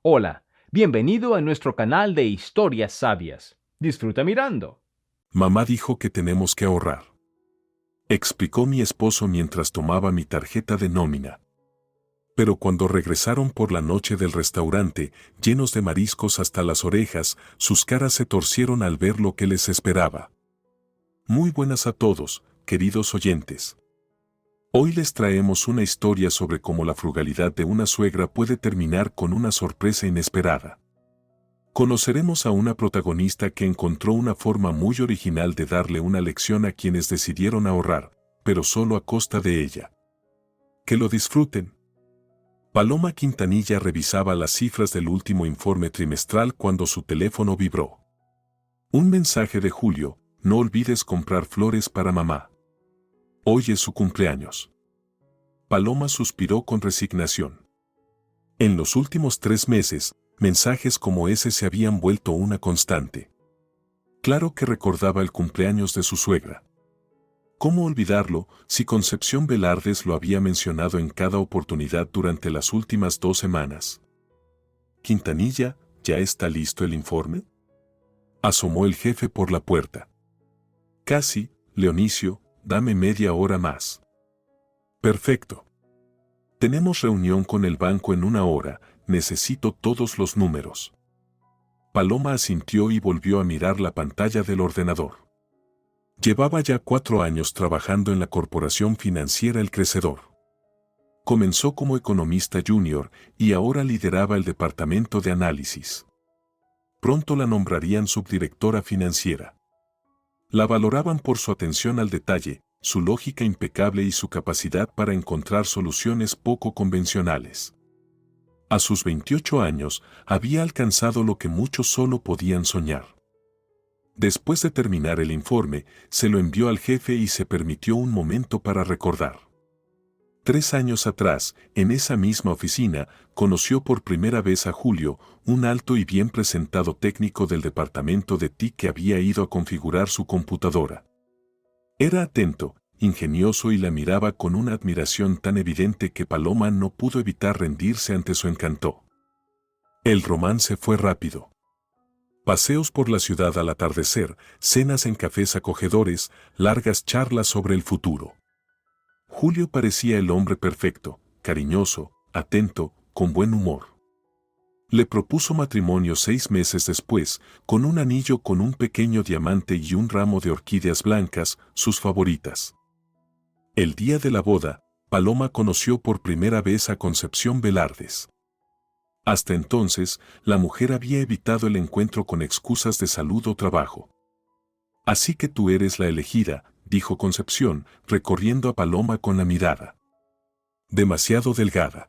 Hola, bienvenido a nuestro canal de historias sabias. Disfruta mirando. Mamá dijo que tenemos que ahorrar, explicó mi esposo mientras tomaba mi tarjeta de nómina. Pero cuando regresaron por la noche del restaurante, llenos de mariscos hasta las orejas, sus caras se torcieron al ver lo que les esperaba. Muy buenas a todos, queridos oyentes. Hoy les traemos una historia sobre cómo la frugalidad de una suegra puede terminar con una sorpresa inesperada. Conoceremos a una protagonista que encontró una forma muy original de darle una lección a quienes decidieron ahorrar, pero solo a costa de ella. Que lo disfruten. Paloma Quintanilla revisaba las cifras del último informe trimestral cuando su teléfono vibró. Un mensaje de Julio: no olvides comprar flores para mamá. Hoy es su cumpleaños. Paloma suspiró con resignación. En los últimos 3 meses, mensajes como ese se habían vuelto una constante. Claro que recordaba el cumpleaños de su suegra. ¿Cómo olvidarlo si Concepción Velardes lo había mencionado en cada oportunidad durante las últimas 2 semanas? Quintanilla, ¿ya está listo el informe? Asomó el jefe por la puerta. Casi, Leonicio, dame media hora más. Perfecto. Tenemos reunión con el banco en 1 hora, necesito todos los números. Paloma asintió y volvió a mirar la pantalla del ordenador. Llevaba ya 4 años trabajando en la corporación financiera El Crecedor. Comenzó como economista junior y ahora lideraba el departamento de análisis. Pronto la nombrarían subdirectora financiera. La valoraban por su atención al detalle, su lógica impecable y su capacidad para encontrar soluciones poco convencionales. A sus 28 años, había alcanzado lo que muchos solo podían soñar. Después de terminar el informe, se lo envió al jefe y se permitió un momento para recordar. 3 años atrás, en esa misma oficina, conoció por primera vez a Julio, un alto y bien presentado técnico del departamento de TI que había ido a configurar su computadora. Era atento, ingenioso y la miraba con una admiración tan evidente que Paloma no pudo evitar rendirse ante su encanto. El romance fue rápido. Paseos por la ciudad al atardecer, cenas en cafés acogedores, largas charlas sobre el futuro. Julio parecía el hombre perfecto, cariñoso, atento, con buen humor. Le propuso matrimonio 6 meses después, con un anillo con un pequeño diamante y un ramo de orquídeas blancas, sus favoritas. El día de la boda, Paloma conoció por primera vez a Concepción Velardes. Hasta entonces, la mujer había evitado el encuentro con excusas de salud o trabajo. Así que tú eres la elegida, dijo Concepción, recorriendo a Paloma con la mirada. Demasiado delgada.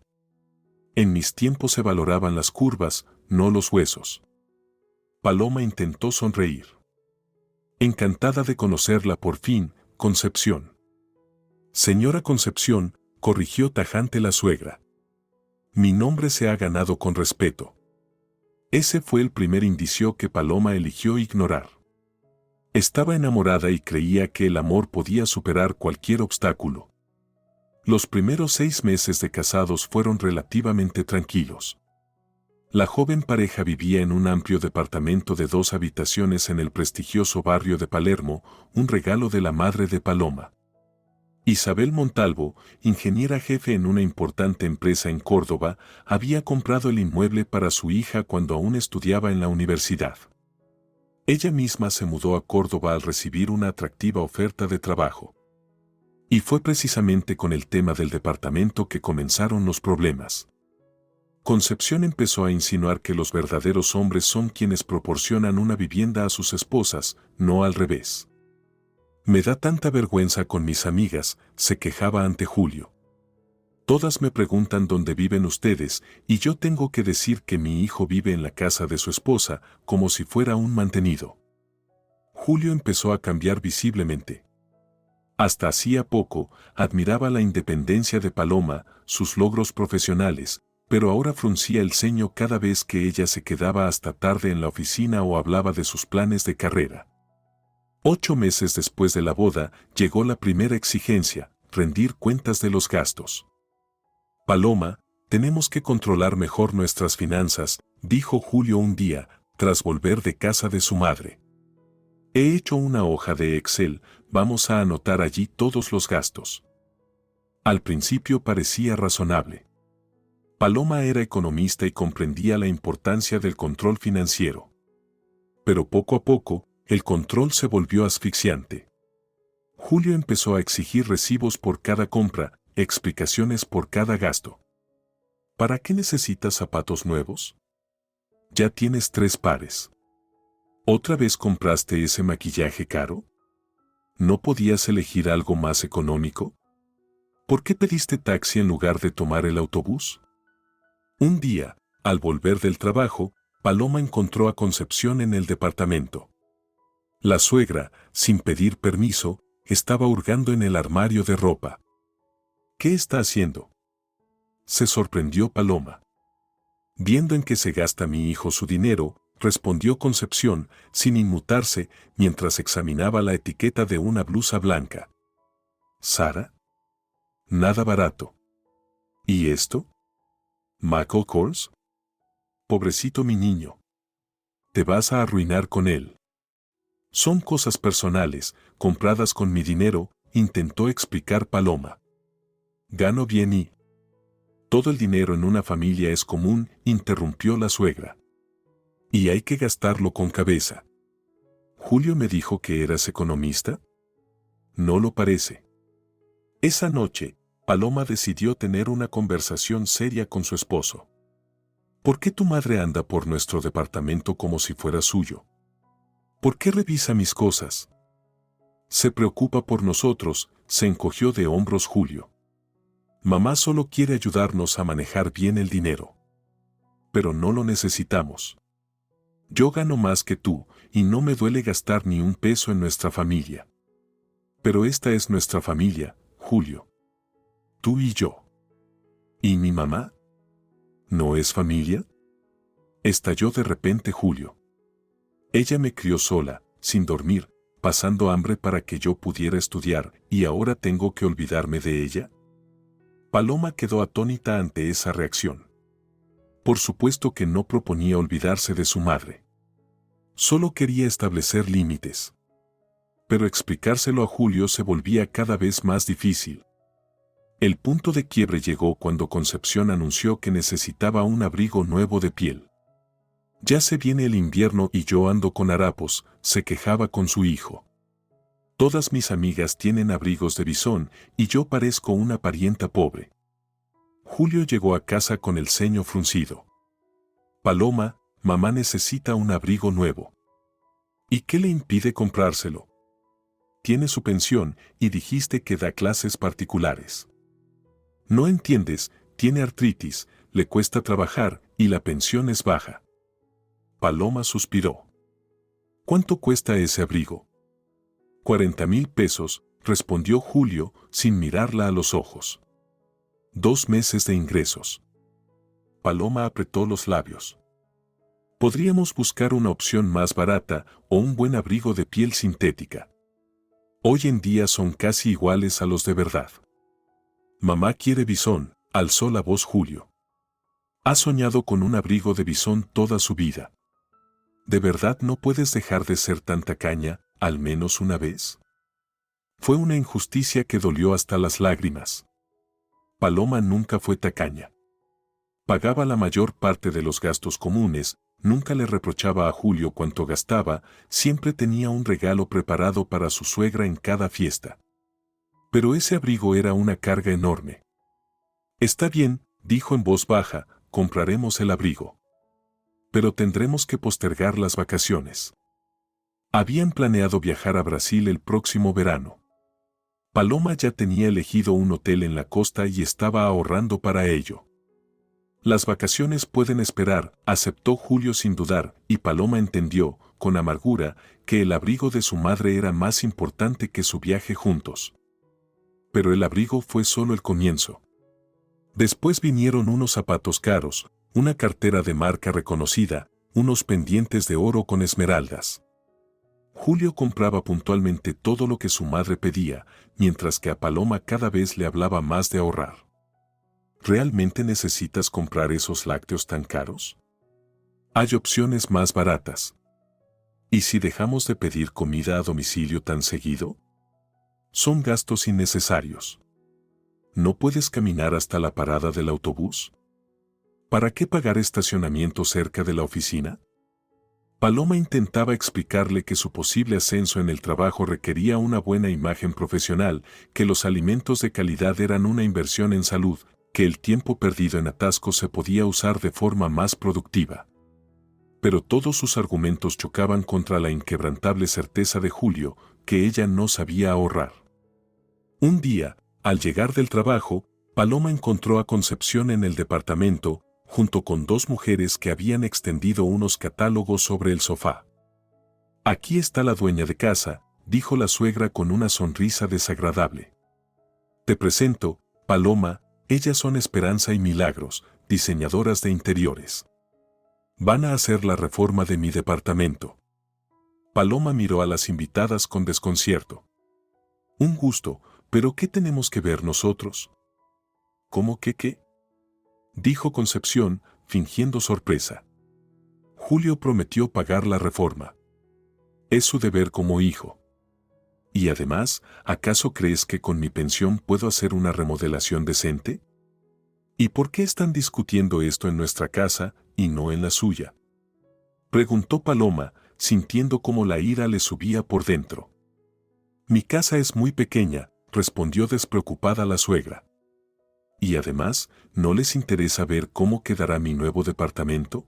En mis tiempos se valoraban las curvas, no los huesos. Paloma intentó sonreír. Encantada de conocerla por fin, Concepción. Señora Concepción, corrigió tajante la suegra. Mi nombre se ha ganado con respeto. Ese fue el primer indicio que Paloma eligió ignorar. Estaba enamorada y creía que el amor podía superar cualquier obstáculo. Los primeros 6 meses de casados fueron relativamente tranquilos. La joven pareja vivía en un amplio departamento de 2 habitaciones en el prestigioso barrio de Palermo, un regalo de la madre de Paloma. Isabel Montalvo, ingeniera jefe en una importante empresa en Córdoba, había comprado el inmueble para su hija cuando aún estudiaba en la universidad. Ella misma se mudó a Córdoba al recibir una atractiva oferta de trabajo. Y fue precisamente con el tema del departamento que comenzaron los problemas. Concepción empezó a insinuar que los verdaderos hombres son quienes proporcionan una vivienda a sus esposas, no al revés. Me da tanta vergüenza con mis amigas, se quejaba ante Julio. Todas me preguntan dónde viven ustedes, y yo tengo que decir que mi hijo vive en la casa de su esposa, como si fuera un mantenido. Julio empezó a cambiar visiblemente. Hasta hacía poco, admiraba la independencia de Paloma, sus logros profesionales, pero ahora fruncía el ceño cada vez que ella se quedaba hasta tarde en la oficina o hablaba de sus planes de carrera. 8 meses después de la boda, llegó la primera exigencia: rendir cuentas de los gastos. Paloma, Tenemos que controlar mejor nuestras finanzas, dijo Julio un día, tras volver de casa de su madre. He hecho una hoja de Excel, vamos a anotar allí todos los gastos. Al principio parecía razonable. Paloma era economista y comprendía la importancia del control financiero. Pero poco a poco, el control se volvió asfixiante. Julio empezó a exigir recibos por cada compra, explicaciones por cada gasto. ¿Para qué necesitas zapatos nuevos? Ya tienes 3 pares. ¿Otra vez compraste ese maquillaje caro? ¿No podías elegir algo más económico? ¿Por qué pediste taxi en lugar de tomar el autobús? Un día, al volver del trabajo, Paloma encontró a Concepción en el departamento. La suegra, sin pedir permiso, estaba hurgando en el armario de ropa. ¿Qué está haciendo?, se sorprendió Paloma. Viendo en qué se gasta mi hijo su dinero, respondió Concepción, sin inmutarse, mientras examinaba la etiqueta de una blusa blanca. ¿Sara? Nada barato. ¿Y esto? ¿Michael Kors? Pobrecito mi niño. Te vas a arruinar con él. Son cosas personales, compradas con mi dinero, intentó explicar Paloma. Gano bien y... Todo el dinero en una familia es común, interrumpió la suegra. Y hay que gastarlo con cabeza. ¿Julio me dijo que eras economista? No lo parece. Esa noche, Paloma decidió tener una conversación seria con su esposo. ¿Por qué tu madre anda por nuestro departamento como si fuera suyo? ¿Por qué revisa mis cosas? Se preocupa por nosotros, se encogió de hombros Julio. Mamá solo quiere ayudarnos a manejar bien el dinero. Pero no lo necesitamos. Yo gano más que tú, y no me duele gastar ni un peso en nuestra familia. Pero esta es nuestra familia, Julio. Tú y yo. ¿Y mi mamá? ¿No es familia? Estalló de repente Julio. Ella me crió sola, sin dormir, pasando hambre para que yo pudiera estudiar, y ahora tengo que olvidarme de ella. Paloma quedó atónita ante esa reacción. Por supuesto que no proponía olvidarse de su madre. Solo quería establecer límites. Pero explicárselo a Julio se volvía cada vez más difícil. El punto de quiebre llegó cuando Concepción anunció que necesitaba un abrigo nuevo de piel. Ya se viene el invierno y yo ando con harapos, se quejaba con su hijo. Todas mis amigas tienen abrigos de bisón y yo parezco una parienta pobre. Julio llegó a casa con el ceño fruncido. Paloma, mamá necesita un abrigo nuevo. ¿Y qué le impide comprárselo? Tiene su pensión y dijiste que da clases particulares. No entiendes, tiene artritis, le cuesta trabajar y la pensión es baja. Paloma suspiró. ¿Cuánto cuesta ese abrigo? 40,000 pesos, respondió Julio, sin mirarla a los ojos. 2 meses de ingresos. Paloma apretó los labios. Podríamos buscar una opción más barata o un buen abrigo de piel sintética. Hoy en día son casi iguales a los de verdad. Mamá quiere bisón, alzó la voz Julio. Ha soñado con un abrigo de bisón toda su vida. ¿De verdad no puedes dejar de ser tan tacaña, al menos una vez? Fue una injusticia que dolió hasta las lágrimas. Paloma nunca fue tacaña. Pagaba la mayor parte de los gastos comunes, nunca le reprochaba a Julio cuánto gastaba, siempre tenía un regalo preparado para su suegra en cada fiesta. Pero ese abrigo era una carga enorme. Está bien, dijo en voz baja, compraremos el abrigo. Pero tendremos que postergar las vacaciones. Habían planeado viajar a Brasil el próximo verano. Paloma ya tenía elegido un hotel en la costa y estaba ahorrando para ello. Las vacaciones pueden esperar, aceptó Julio sin dudar, y Paloma entendió, con amargura, que el abrigo de su madre era más importante que su viaje juntos. Pero el abrigo fue solo el comienzo. Después vinieron unos zapatos caros, una cartera de marca reconocida, unos pendientes de oro con esmeraldas. Julio compraba puntualmente todo lo que su madre pedía, mientras que a Paloma cada vez le hablaba más de ahorrar. ¿realmente necesitas comprar esos lácteos tan caros? Hay opciones más baratas. ¿Y si dejamos de pedir comida a domicilio tan seguido? Son gastos innecesarios. ¿No puedes caminar hasta la parada del autobús? ¿Para qué pagar estacionamiento cerca de la oficina? Paloma intentaba explicarle que su posible ascenso en el trabajo requería una buena imagen profesional, que los alimentos de calidad eran una inversión en salud, que el tiempo perdido en atascos se podía usar de forma más productiva. Pero todos sus argumentos chocaban contra la inquebrantable certeza de Julio, que ella no sabía ahorrar. Un día, al llegar del trabajo, Paloma encontró a Concepción en el departamento, junto con dos mujeres que habían extendido unos catálogos sobre el sofá. «Aquí está la dueña de casa», dijo la suegra con una sonrisa desagradable. «Te presento, Paloma, ellas son Esperanza y Milagros, diseñadoras de interiores. Van a hacer la reforma de mi departamento». Paloma miró a las invitadas con desconcierto. «Un gusto, pero ¿qué tenemos que ver nosotros?» «¿Cómo que qué?», dijo Concepción, fingiendo sorpresa. «Julio prometió pagar la reforma. Es su deber como hijo. Y además, ¿acaso crees que con mi pensión puedo hacer una remodelación decente? ¿Y por qué están discutiendo esto en nuestra casa y no en la suya?», preguntó Paloma, sintiendo cómo la ira le subía por dentro. «Mi casa es muy pequeña», respondió despreocupada la suegra. «Y además, ¿no les interesa ver cómo quedará mi nuevo departamento?».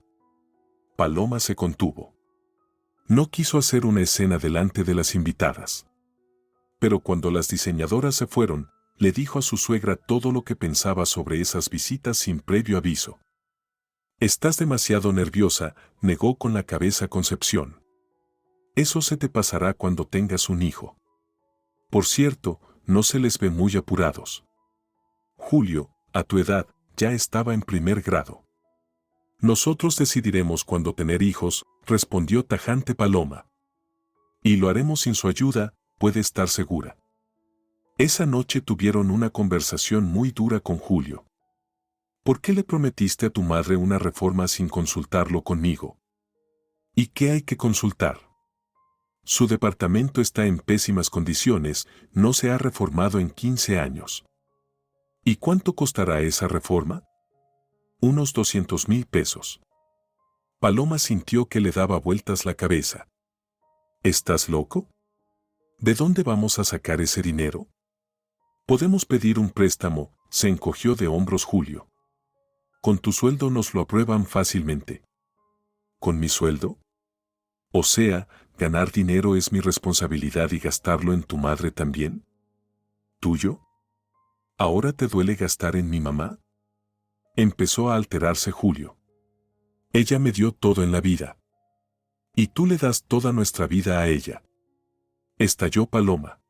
Paloma se contuvo. No quiso hacer una escena delante de las invitadas. Pero cuando las diseñadoras se fueron, le dijo a su suegra todo lo que pensaba sobre esas visitas sin previo aviso. «Estás demasiado nerviosa», negó con la cabeza Concepción. «Eso se te pasará cuando tengas un hijo. Por cierto, no se les ve muy apurados. Julio, a tu edad, ya estaba en primer grado». «Nosotros decidiremos cuándo tener hijos», respondió tajante Paloma. «Y lo haremos sin su ayuda, puede estar segura». Esa noche tuvieron una conversación muy dura con Julio. «¿Por qué le prometiste a tu madre una reforma sin consultarlo conmigo?». «¿Y qué hay que consultar? Su departamento está en pésimas condiciones, no se ha reformado en 15 años. ¿Y cuánto costará esa reforma?». «Unos 200,000 pesos». Paloma sintió que le daba vueltas la cabeza. «¿Estás loco? ¿De dónde vamos a sacar ese dinero?». «Podemos pedir un préstamo», se encogió de hombros Julio. «Con tu sueldo nos lo aprueban fácilmente». «¿Con mi sueldo? O sea, ganar dinero es mi responsabilidad y gastarlo en tu madre también. ¿Tuyo? ¿Ahora te duele gastar en mi mamá?». Empezó a alterarse Julio. «Ella me dio todo en la vida. Y tú le das toda nuestra vida a ella». Estalló Paloma.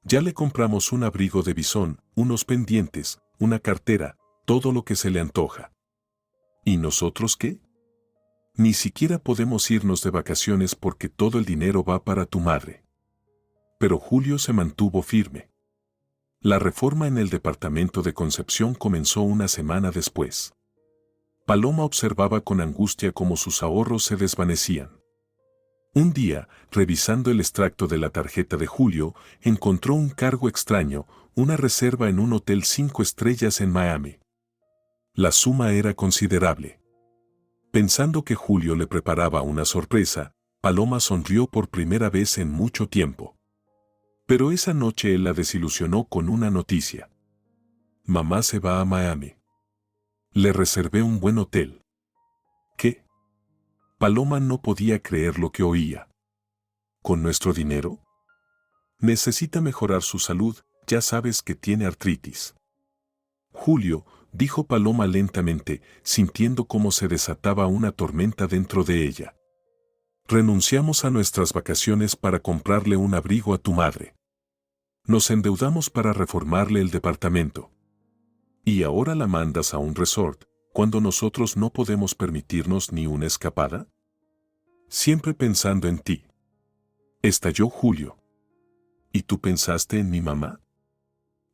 «Ya le compramos un abrigo de bisón, unos pendientes, una cartera, todo lo que se le antoja. ¿Y nosotros qué? Ni siquiera podemos irnos de vacaciones porque todo el dinero va para tu madre». Pero Julio se mantuvo firme. La reforma en el departamento de Concepción comenzó una semana después. Paloma observaba con angustia cómo sus ahorros se desvanecían. Un día, revisando el extracto de la tarjeta de Julio, encontró un cargo extraño, una reserva en un hotel 5 estrellas en Miami. La suma era considerable. Pensando que Julio le preparaba una sorpresa, Paloma sonrió por primera vez en mucho tiempo. Pero esa noche él la desilusionó con una noticia. «Mamá se va a Miami. Le reservé un buen hotel». ¿Qué? Paloma no podía creer lo que oía. ¿Con nuestro dinero? Necesita mejorar su salud, ya sabes que tiene artritis. «Julio», dijo Paloma lentamente, sintiendo cómo se desataba una tormenta dentro de ella. «Renunciamos a nuestras vacaciones para comprarle un abrigo a tu madre. Nos endeudamos para reformarle el departamento. Y ahora la mandas a un resort, cuando nosotros no podemos permitirnos ni una escapada». «Siempre pensando en ti». Estalló Julio. «¿Y tú pensaste en mi mamá?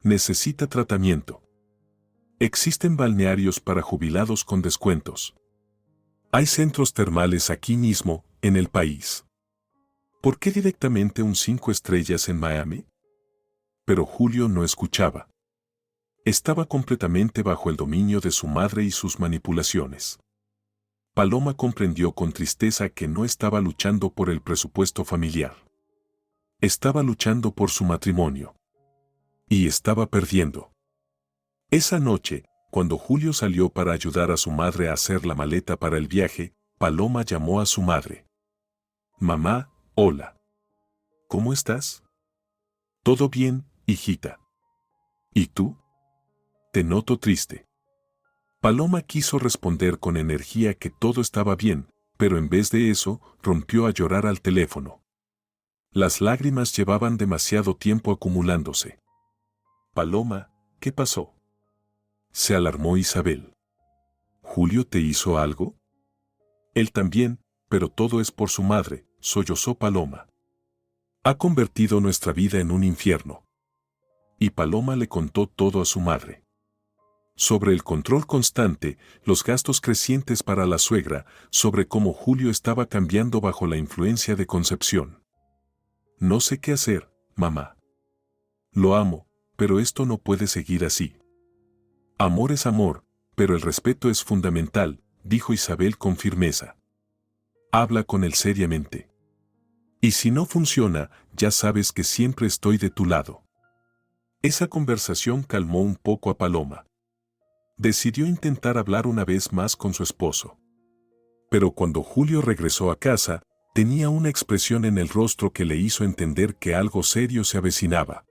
Necesita tratamiento». Existen balnearios para jubilados con descuentos. Hay centros termales aquí mismo, en el país. ¿Por qué directamente un 5 estrellas en Miami? Pero Julio no escuchaba. Estaba completamente bajo el dominio de su madre y sus manipulaciones. Paloma comprendió con tristeza que no estaba luchando por el presupuesto familiar. Estaba luchando por su matrimonio. Y estaba perdiendo. Esa noche, cuando Julio salió para ayudar a su madre a hacer la maleta para el viaje, Paloma llamó a su madre. Mamá, hola. ¿Cómo estás? Todo bien, hijita. ¿Y tú? Te noto triste. Paloma quiso responder con energía que todo estaba bien, pero en vez de eso, rompió a llorar al teléfono. Las lágrimas llevaban demasiado tiempo acumulándose. Paloma, ¿qué pasó? Se alarmó Isabel. ¿Julio te hizo algo? Él también, pero todo es por su madre, sollozó Paloma. Ha convertido nuestra vida en un infierno. Y Paloma le contó todo a su madre. Sobre el control constante, los gastos crecientes para la suegra, sobre cómo Julio estaba cambiando bajo la influencia de Concepción. No sé qué hacer, mamá. Lo amo, pero esto no puede seguir así. Amor es amor, pero el respeto es fundamental, dijo Isabel con firmeza. Habla con él seriamente. Y si no funciona, ya sabes que siempre estoy de tu lado. Esa conversación calmó un poco a Paloma. Decidió intentar hablar una vez más con su esposo. Pero cuando Julio regresó a casa, tenía una expresión en el rostro que le hizo entender que algo serio se avecinaba.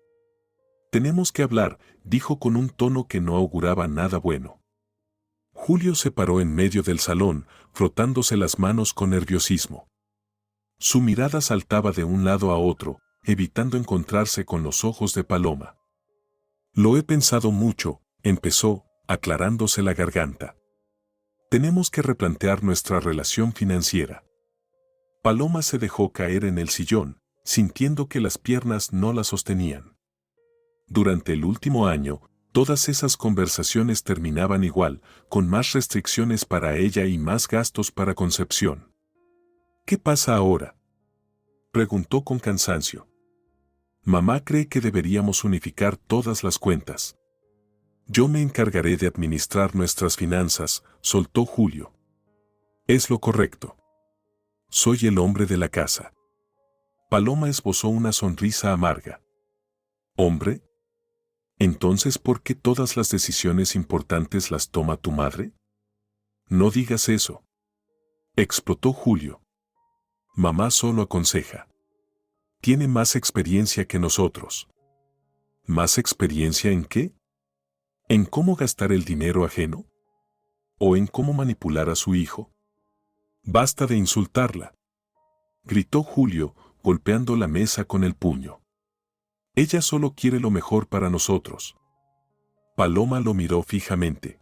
Tenemos que hablar, dijo con un tono que no auguraba nada bueno. Julio se paró en medio del salón, frotándose las manos con nerviosismo. Su mirada saltaba de un lado a otro, evitando encontrarse con los ojos de Paloma. Lo he pensado mucho, empezó, aclarándose la garganta. Tenemos que replantear nuestra relación financiera. Paloma se dejó caer en el sillón, sintiendo que las piernas no la sostenían. Durante el último año, todas esas conversaciones terminaban igual, con más restricciones para ella y más gastos para Concepción. ¿Qué pasa ahora?, preguntó con cansancio. Mamá cree que deberíamos unificar todas las cuentas. Yo me encargaré de administrar nuestras finanzas, soltó Julio. Es lo correcto. Soy el hombre de la casa. Paloma esbozó una sonrisa amarga. ¿Hombre? Entonces, ¿por qué todas las decisiones importantes las toma tu madre? No digas eso. Explotó Julio. Mamá solo aconseja. Tiene más experiencia que nosotros. ¿Más experiencia en qué? ¿En cómo gastar el dinero ajeno? ¿O en cómo manipular a su hijo? Basta de insultarla, gritó Julio, golpeando la mesa con el puño. Ella solo quiere lo mejor para nosotros. Paloma lo miró fijamente.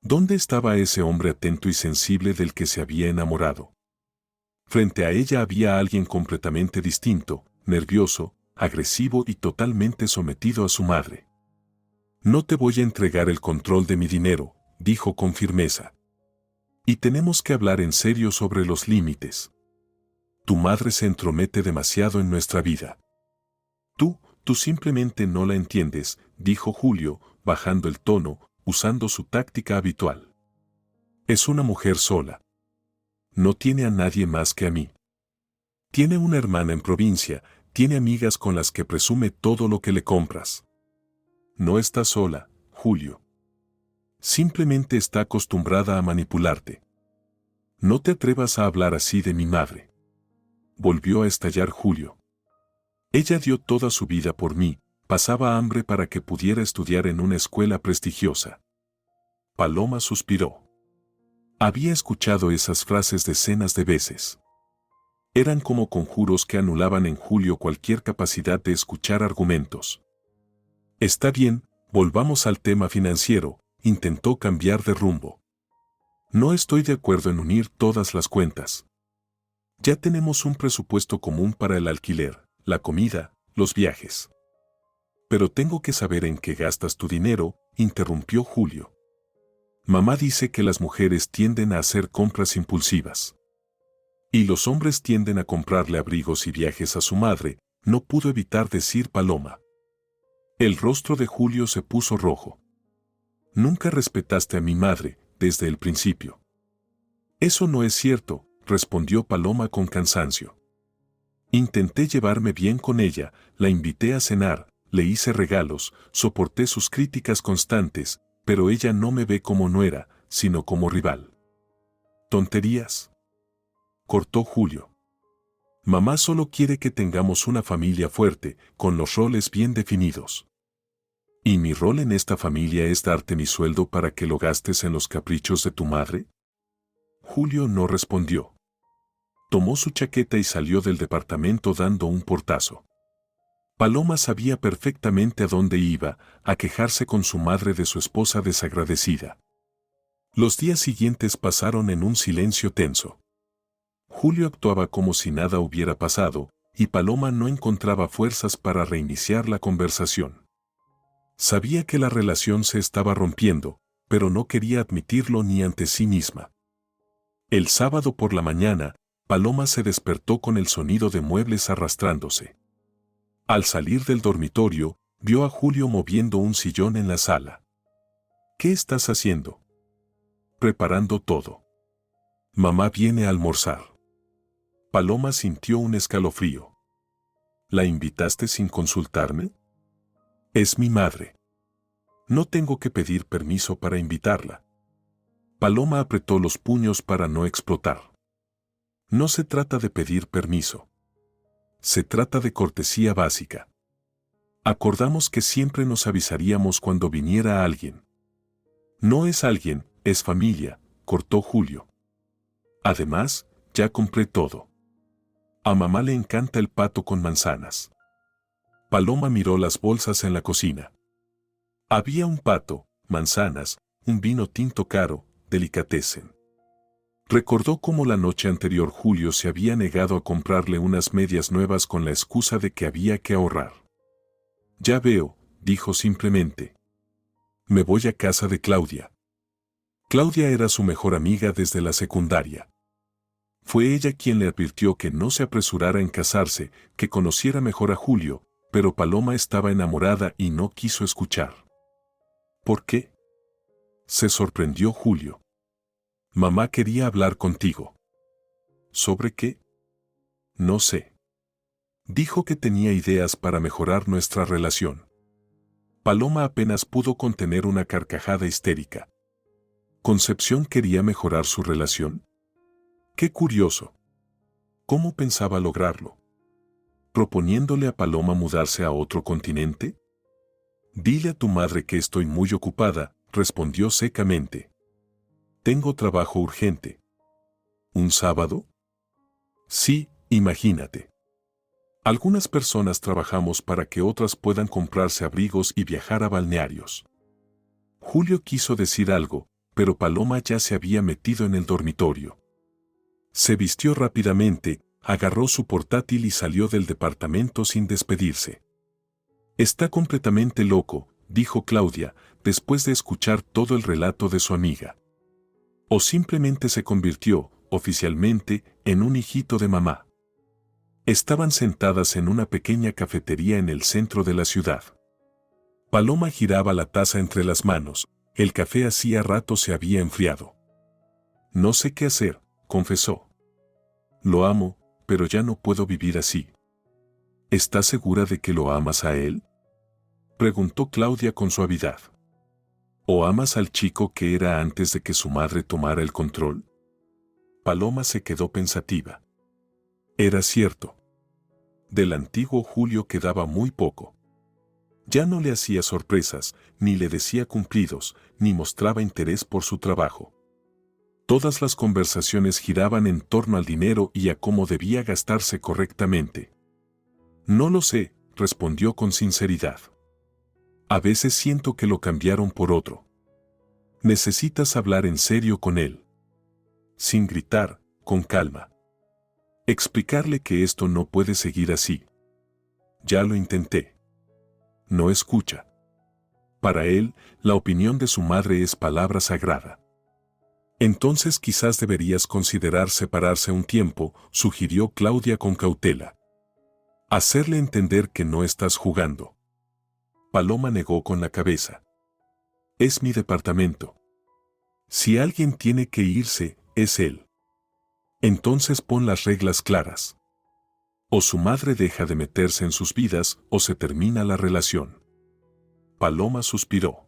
¿Dónde estaba ese hombre atento y sensible del que se había enamorado? Frente a ella había alguien completamente distinto, nervioso, agresivo y totalmente sometido a su madre. No te voy a entregar el control de mi dinero, dijo con firmeza. Y tenemos que hablar en serio sobre los límites. Tu madre se entromete demasiado en nuestra vida. Tú simplemente no la entiendes, dijo Julio, bajando el tono, usando su táctica habitual. Es una mujer sola. No tiene a nadie más que a mí. Tiene una hermana en provincia, tiene amigas con las que presume todo lo que le compras. No está sola, Julio. Simplemente está acostumbrada a manipularte. No te atrevas a hablar así de mi madre. Volvió a estallar Julio. Ella dio toda su vida por mí, pasaba hambre para que pudiera estudiar en una escuela prestigiosa. Paloma suspiró. Había escuchado esas frases decenas de veces. Eran como conjuros que anulaban en Julio cualquier capacidad de escuchar argumentos. Está bien, volvamos al tema financiero, intentó cambiar de rumbo. No estoy de acuerdo en unir todas las cuentas. Ya tenemos un presupuesto común para el alquiler, la comida, los viajes. Pero tengo que saber en qué gastas tu dinero, interrumpió Julio. Mamá dice que las mujeres tienden a hacer compras impulsivas. Y los hombres tienden a comprarle abrigos y viajes a su madre, no pudo evitar decir Paloma. El rostro de Julio se puso rojo. Nunca respetaste a mi madre, desde el principio. Eso no es cierto, respondió Paloma con cansancio. Intenté llevarme bien con ella, la invité a cenar, le hice regalos, soporté sus críticas constantes, pero ella no me ve como nuera, sino como rival. ¿Tonterías?, cortó Julio. Mamá solo quiere que tengamos una familia fuerte, con los roles bien definidos. ¿Y mi rol en esta familia es darte mi sueldo para que lo gastes en los caprichos de tu madre? Julio no respondió. Tomó su chaqueta y salió del departamento dando un portazo. Paloma sabía perfectamente a dónde iba, a quejarse con su madre de su esposa desagradecida. Los días siguientes pasaron en un silencio tenso. Julio actuaba como si nada hubiera pasado, y Paloma no encontraba fuerzas para reiniciar la conversación. Sabía que la relación se estaba rompiendo, pero no quería admitirlo ni ante sí misma. El sábado por la mañana, Paloma se despertó con el sonido de muebles arrastrándose. Al salir del dormitorio, vio a Julio moviendo un sillón en la sala. ¿Qué estás haciendo? Preparando todo. Mamá viene a almorzar. Paloma sintió un escalofrío. ¿La invitaste sin consultarme? Es mi madre. No tengo que pedir permiso para invitarla. Paloma apretó los puños para no explotar. No se trata de pedir permiso. Se trata de cortesía básica. Acordamos que siempre nos avisaríamos cuando viniera alguien. No es alguien, es familia, cortó Julio. Además, ya compré todo. A mamá le encanta el pato con manzanas. Paloma miró las bolsas en la cocina. Había un pato, manzanas, un vino tinto caro, delicatessen. Recordó cómo la noche anterior Julio se había negado a comprarle unas medias nuevas con la excusa de que había que ahorrar. Ya veo, dijo simplemente. Me voy a casa de Claudia. Claudia era su mejor amiga desde la secundaria. Fue ella quien le advirtió que no se apresurara en casarse, que conociera mejor a Julio, pero Paloma estaba enamorada y no quiso escuchar. ¿Por qué?, se sorprendió Julio. Mamá quería hablar contigo. ¿Sobre qué? No sé. Dijo que tenía ideas para mejorar nuestra relación. Paloma apenas pudo contener una carcajada histérica. ¿Concepción quería mejorar su relación? ¡Qué curioso! ¿Cómo pensaba lograrlo? ¿Proponiéndole a Paloma mudarse a otro continente? Dile a tu madre que estoy muy ocupada, respondió secamente. Tengo trabajo urgente. ¿Un sábado? Sí, imagínate. Algunas personas trabajamos para que otras puedan comprarse abrigos y viajar a balnearios. Julio quiso decir algo, pero Paloma ya se había metido en el dormitorio. Se vistió rápidamente, agarró su portátil y salió del departamento sin despedirse. Está completamente loco, dijo Claudia, después de escuchar todo el relato de su amiga. O simplemente se convirtió, oficialmente, en un hijito de mamá. Estaban sentadas en una pequeña cafetería en el centro de la ciudad. Paloma giraba la taza entre las manos, el café hacía rato se había enfriado. No sé qué hacer, confesó. Lo amo, pero ya no puedo vivir así. ¿Estás segura de que lo amas a él?, preguntó Claudia con suavidad. ¿O amas al chico que era antes de que su madre tomara el control? Paloma se quedó pensativa. Era cierto. Del antiguo Julio quedaba muy poco. Ya no le hacía sorpresas, ni le decía cumplidos, ni mostraba interés por su trabajo. Todas las conversaciones giraban en torno al dinero y a cómo debía gastarse correctamente. No lo sé, respondió con sinceridad. A veces siento que lo cambiaron por otro. Necesitas hablar en serio con él. Sin gritar, con calma. Explicarle que esto no puede seguir así. Ya lo intenté. No escucha. Para él, la opinión de su madre es palabra sagrada. Entonces quizás deberías considerar separarse un tiempo, sugirió Claudia con cautela. Hacerle entender que no estás jugando. Paloma negó con la cabeza. Es mi departamento. Si alguien tiene que irse, es él. Entonces pon las reglas claras. O su madre deja de meterse en sus vidas o se termina la relación. Paloma suspiró.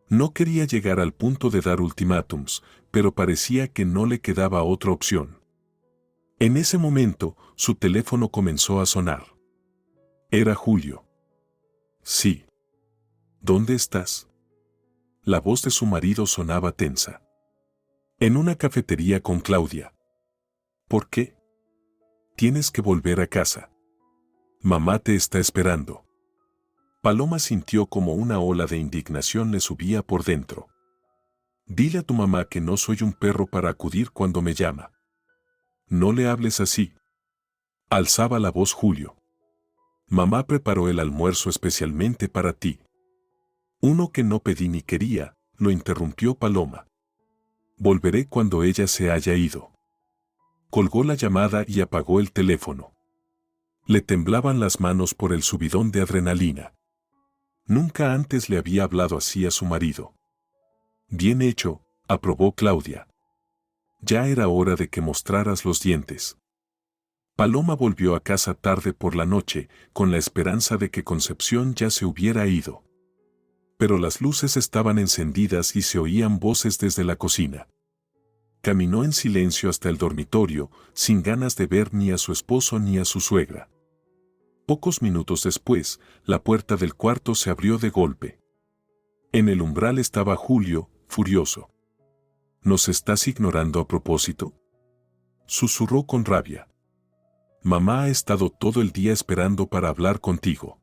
No quería llegar al punto de dar ultimátums, pero parecía que no le quedaba otra opción. En ese momento, su teléfono comenzó a sonar. Era Julio. Sí. ¿Dónde estás? La voz de su marido sonaba tensa. En una cafetería con Claudia. ¿Por qué? Tienes que volver a casa. Mamá te está esperando. Paloma sintió como una ola de indignación le subía por dentro. Dile a tu mamá que no soy un perro para acudir cuando me llama. No le hables así. Alzaba la voz Julio. Mamá preparó el almuerzo especialmente para ti. Uno que no pedí ni quería, lo interrumpió Paloma. Volveré cuando ella se haya ido. Colgó la llamada y apagó el teléfono. Le temblaban las manos por el subidón de adrenalina. Nunca antes le había hablado así a su marido. Bien hecho, aprobó Claudia. Ya era hora de que mostraras los dientes. Paloma volvió a casa tarde por la noche, con la esperanza de que Concepción ya se hubiera ido. Pero las luces estaban encendidas y se oían voces desde la cocina. Caminó en silencio hasta el dormitorio, sin ganas de ver ni a su esposo ni a su suegra. Pocos minutos después, la puerta del cuarto se abrió de golpe. En el umbral estaba Julio, furioso. ¿Nos estás ignorando a propósito? Susurró con rabia. Mamá ha estado todo el día esperando para hablar contigo.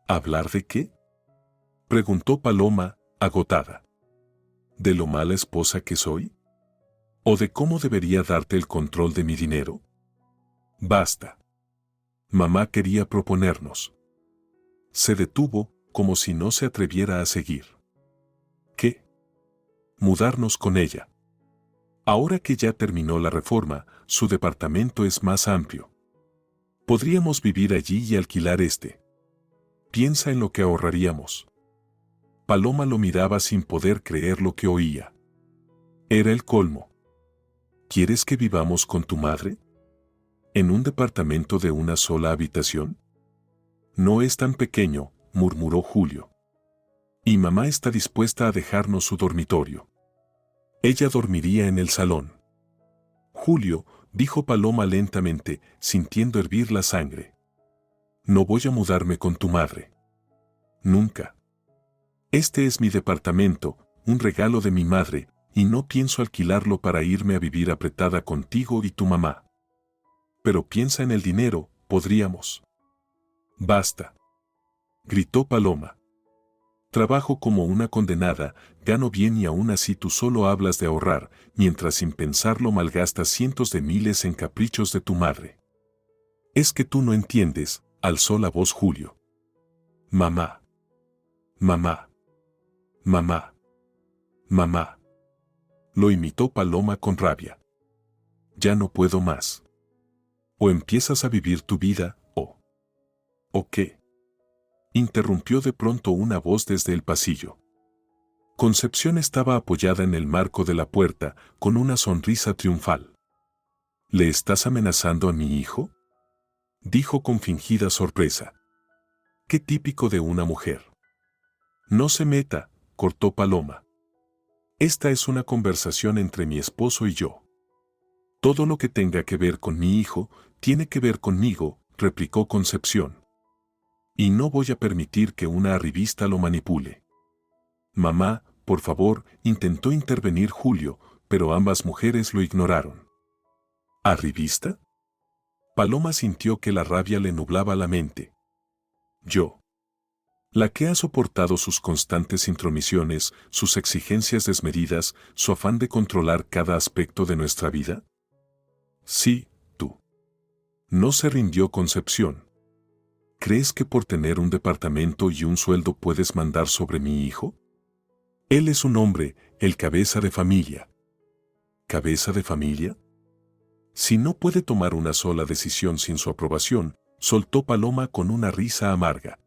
¿Hablar de qué? Preguntó Paloma, agotada. ¿De lo mala esposa que soy? ¿O de cómo debería darte el control de mi dinero? Basta. Mamá quería proponernos. Se detuvo, como si no se atreviera a seguir. ¿Qué? Mudarnos con ella. Ahora que ya terminó la reforma, su departamento es más amplio. Podríamos vivir allí y alquilar este. Piensa en lo que ahorraríamos. Paloma lo miraba sin poder creer lo que oía. Era el colmo. ¿Quieres que vivamos con tu madre? ¿En un departamento de una sola habitación? No es tan pequeño, murmuró Julio. Y mamá está dispuesta a dejarnos su dormitorio. Ella dormiría en el salón. Julio, dijo Paloma lentamente, sintiendo hervir la sangre. No voy a mudarme con tu madre. Nunca. Este es mi departamento, un regalo de mi madre, y no pienso alquilarlo para irme a vivir apretada contigo y tu mamá. Pero piensa en el dinero, podríamos. Basta. Gritó Paloma. Trabajo como una condenada, gano bien y aún así tú solo hablas de ahorrar, mientras sin pensarlo malgastas cientos de miles en caprichos de tu madre. Es que tú no entiendes, alzó la voz Julio. Mamá. Mamá. Mamá. Mamá. Lo imitó Paloma con rabia. Ya no puedo más. O empiezas a vivir tu vida, ¿O qué? Interrumpió de pronto una voz desde el pasillo. Concepción estaba apoyada en el marco de la puerta, con una sonrisa triunfal. ¿Le estás amenazando a mi hijo? Dijo con fingida sorpresa. Qué típico de una mujer. No se meta, cortó Paloma. Esta es una conversación entre mi esposo y yo. Todo lo que tenga que ver con mi hijo, tiene que ver conmigo, replicó Concepción. Y no voy a permitir que una arribista lo manipule. Mamá, por favor, intentó intervenir Julio, pero ambas mujeres lo ignoraron. ¿Arribista? Paloma sintió que la rabia le nublaba la mente. Yo. La que ha soportado sus constantes intromisiones, sus exigencias desmedidas, su afán de controlar cada aspecto de nuestra vida. Sí, tú. No se rindió Concepción. crees que por tener un departamento y un sueldo puedes mandar sobre mi hijo? Él es un hombre, el cabeza de familia. ¿Cabeza de familia? Si no puede tomar una sola decisión sin su aprobación, soltó Paloma con una risa amarga.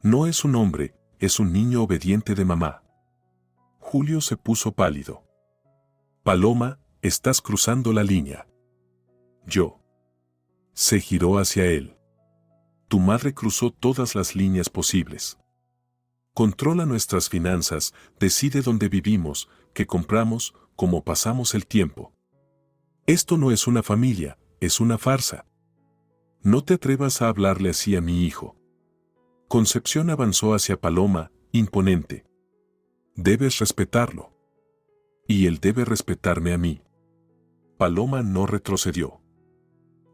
No es un hombre, es un niño obediente de mamá. Julio se puso pálido. Paloma, estás cruzando la línea. Yo. Se giró hacia él. Tu madre cruzó todas las líneas posibles. Controla nuestras finanzas, decide dónde vivimos, qué compramos, cómo pasamos el tiempo. Esto no es una familia, es una farsa. No te atrevas a hablarle así a mi hijo. Concepción avanzó hacia Paloma, imponente. Debes respetarlo. Y él debe respetarme a mí. Paloma no retrocedió.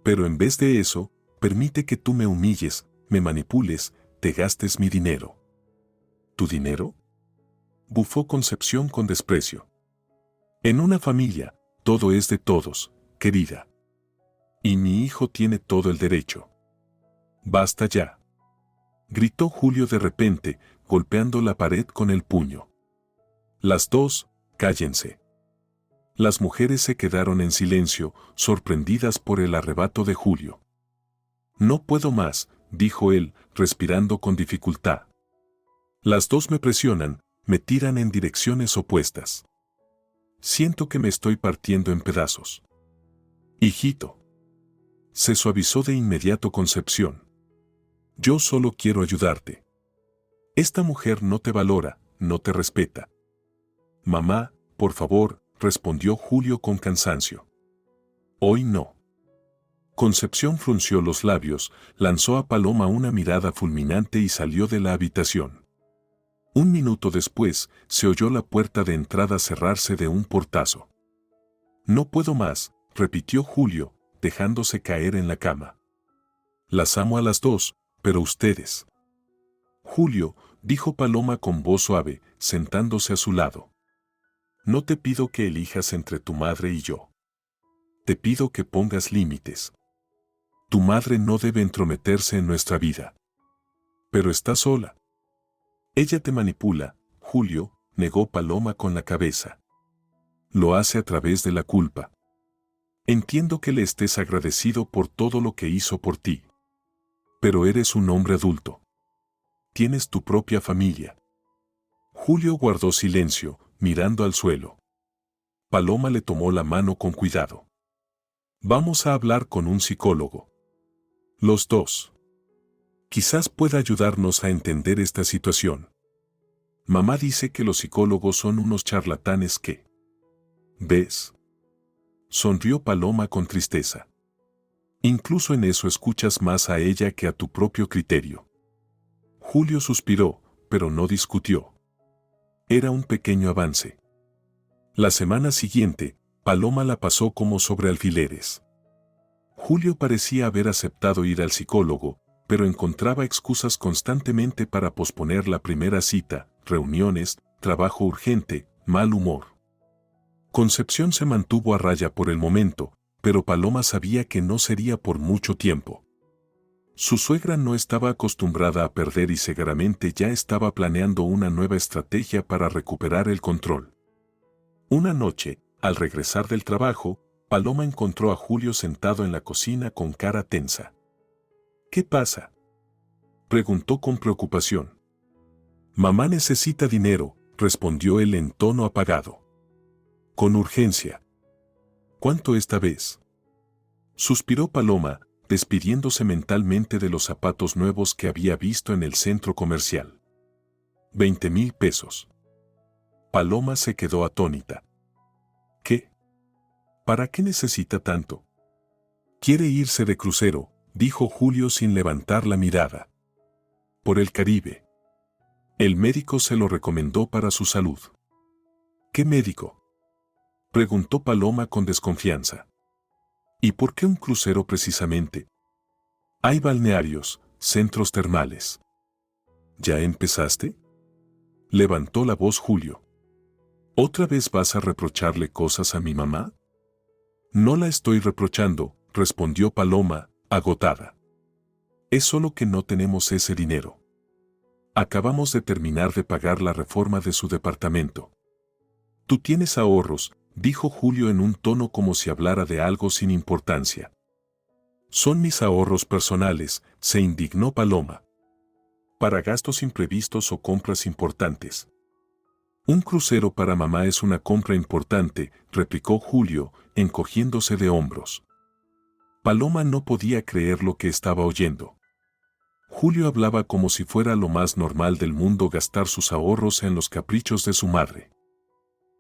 Pero en vez de eso, permite que tú me humilles, me manipules, te gastes mi dinero. ¿Tu dinero? Bufó Concepción con desprecio. En una familia, todo es de todos, querida. Y mi hijo tiene todo el derecho. Basta ya. Gritó Julio de repente, golpeando la pared con el puño. Las dos, cállense. Las mujeres se quedaron en silencio, sorprendidas por el arrebato de Julio. No puedo más, dijo él, respirando con dificultad. Las dos me presionan, me tiran en direcciones opuestas. Siento que me estoy partiendo en pedazos. Hijito. Se suavizó de inmediato Concepción. Yo solo quiero ayudarte. Esta mujer no te valora, no te respeta. Mamá, por favor, respondió Julio con cansancio. Hoy no. Concepción frunció los labios, lanzó a Paloma una mirada fulminante y salió de la habitación. Un minuto después, se oyó la puerta de entrada cerrarse de un portazo. No puedo más, repitió Julio, dejándose caer en la cama. Las amo a las dos, pero ustedes. Julio, dijo Paloma con voz suave, sentándose a su lado. No te pido que elijas entre tu madre y yo. Te pido que pongas límites. Tu madre no debe entrometerse en nuestra vida. Pero está sola. Ella te manipula, Julio, negó Paloma con la cabeza. Lo hace a través de la culpa. Entiendo que le estés agradecido por todo lo que hizo por ti. Pero eres un hombre adulto. Tienes tu propia familia. Julio guardó silencio, mirando al suelo. Paloma le tomó la mano con cuidado. Vamos a hablar con un psicólogo. Los dos. Quizás pueda ayudarnos a entender esta situación. Mamá dice que los psicólogos son unos charlatanes que... ¿Ves? Sonrió Paloma con tristeza. Incluso en eso escuchas más a ella que a tu propio criterio. Julio suspiró, pero no discutió. Era un pequeño avance. La semana siguiente, Paloma la pasó como sobre alfileres. Julio parecía haber aceptado ir al psicólogo, pero encontraba excusas constantemente para posponer la primera cita, reuniones, trabajo urgente, mal humor. Concepción se mantuvo a raya por el momento, pero Paloma sabía que no sería por mucho tiempo. Su suegra no estaba acostumbrada a perder y seguramente ya estaba planeando una nueva estrategia para recuperar el control. Una noche, al regresar del trabajo, Paloma encontró a Julio sentado en la cocina con cara tensa. ¿Qué pasa?, preguntó con preocupación. Mamá necesita dinero, respondió él en tono apagado. Con urgencia. ¿Cuánto esta vez?, suspiró Paloma, despidiéndose mentalmente de los zapatos nuevos que había visto en el centro comercial. 20,000 pesos. Paloma se quedó atónita. ¿Qué? ¿Para qué necesita tanto? Quiere irse de crucero, dijo Julio sin levantar la mirada. Por el Caribe. El médico se lo recomendó para su salud. ¿Qué médico?, preguntó Paloma con desconfianza. ¿Y por qué un crucero precisamente? Hay balnearios, centros termales. ¿Ya empezaste?, levantó la voz Julio. ¿Otra vez vas a reprocharle cosas a mi mamá? No la estoy reprochando, respondió Paloma, agotada. Es solo que no tenemos ese dinero. Acabamos de terminar de pagar la reforma de su departamento. Tú tienes ahorros, dijo Julio en un tono como si hablara de algo sin importancia. Son mis ahorros personales, se indignó Paloma. Para gastos imprevistos o compras importantes. Un crucero para mamá es una compra importante, replicó Julio, encogiéndose de hombros. Paloma no podía creer lo que estaba oyendo. Julio hablaba como si fuera lo más normal del mundo gastar sus ahorros en los caprichos de su madre.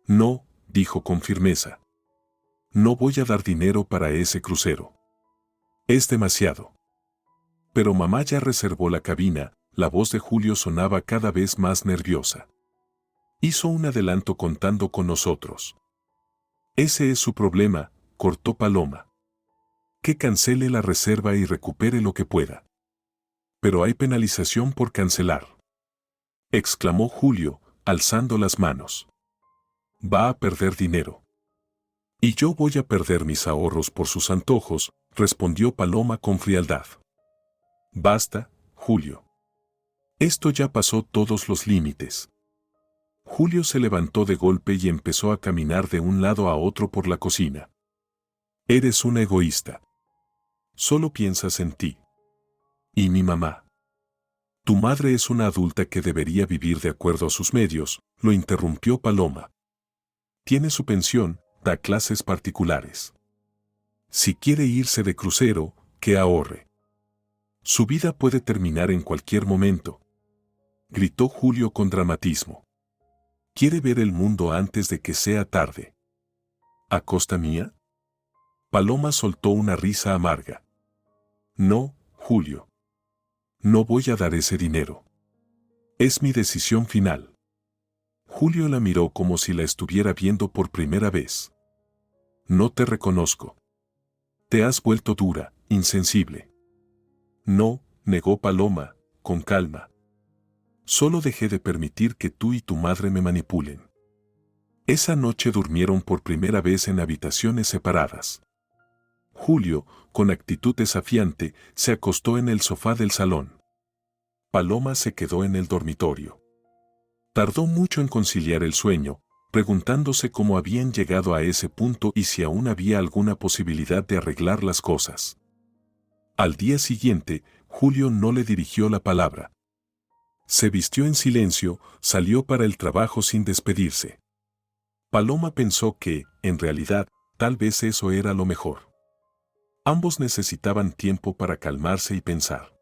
No, dijo con firmeza. No voy a dar dinero para ese crucero. Es demasiado. Pero mamá ya reservó la cabina, la voz de Julio sonaba cada vez más nerviosa. Hizo un adelanto contando con nosotros. Ese es su problema, cortó Paloma. Que cancele la reserva y recupere lo que pueda. Pero hay penalización por cancelar. Exclamó Julio, alzando las manos. Va a perder dinero. Y yo voy a perder mis ahorros por sus antojos, respondió Paloma con frialdad. Basta, Julio. Esto ya pasó todos los límites. Julio se levantó de golpe y empezó a caminar de un lado a otro por la cocina. Eres un egoísta. Solo piensas en ti. ¿Y mi mamá? Tu madre es una adulta que debería vivir de acuerdo a sus medios, lo interrumpió Paloma. Tiene su pensión, da clases particulares. Si quiere irse de crucero, que ahorre. Su vida puede terminar en cualquier momento. Gritó Julio con dramatismo. Quiere ver el mundo antes de que sea tarde. ¿A costa mía? Paloma soltó una risa amarga. No, Julio. No voy a dar ese dinero. Es mi decisión final. Julio la miró como si la estuviera viendo por primera vez. No te reconozco. Te has vuelto dura, insensible. No, negó Paloma, con calma. Solo dejé de permitir que tú y tu madre me manipulen. Esa noche durmieron por primera vez en habitaciones separadas. Julio, con actitud desafiante, se acostó en el sofá del salón. Paloma se quedó en el dormitorio. Tardó mucho en conciliar el sueño, preguntándose cómo habían llegado a ese punto y si aún había alguna posibilidad de arreglar las cosas. Al día siguiente, Julio no le dirigió la palabra. Se vistió en silencio, salió para el trabajo sin despedirse. Paloma pensó que, en realidad, tal vez eso era lo mejor. Ambos necesitaban tiempo para calmarse y pensar.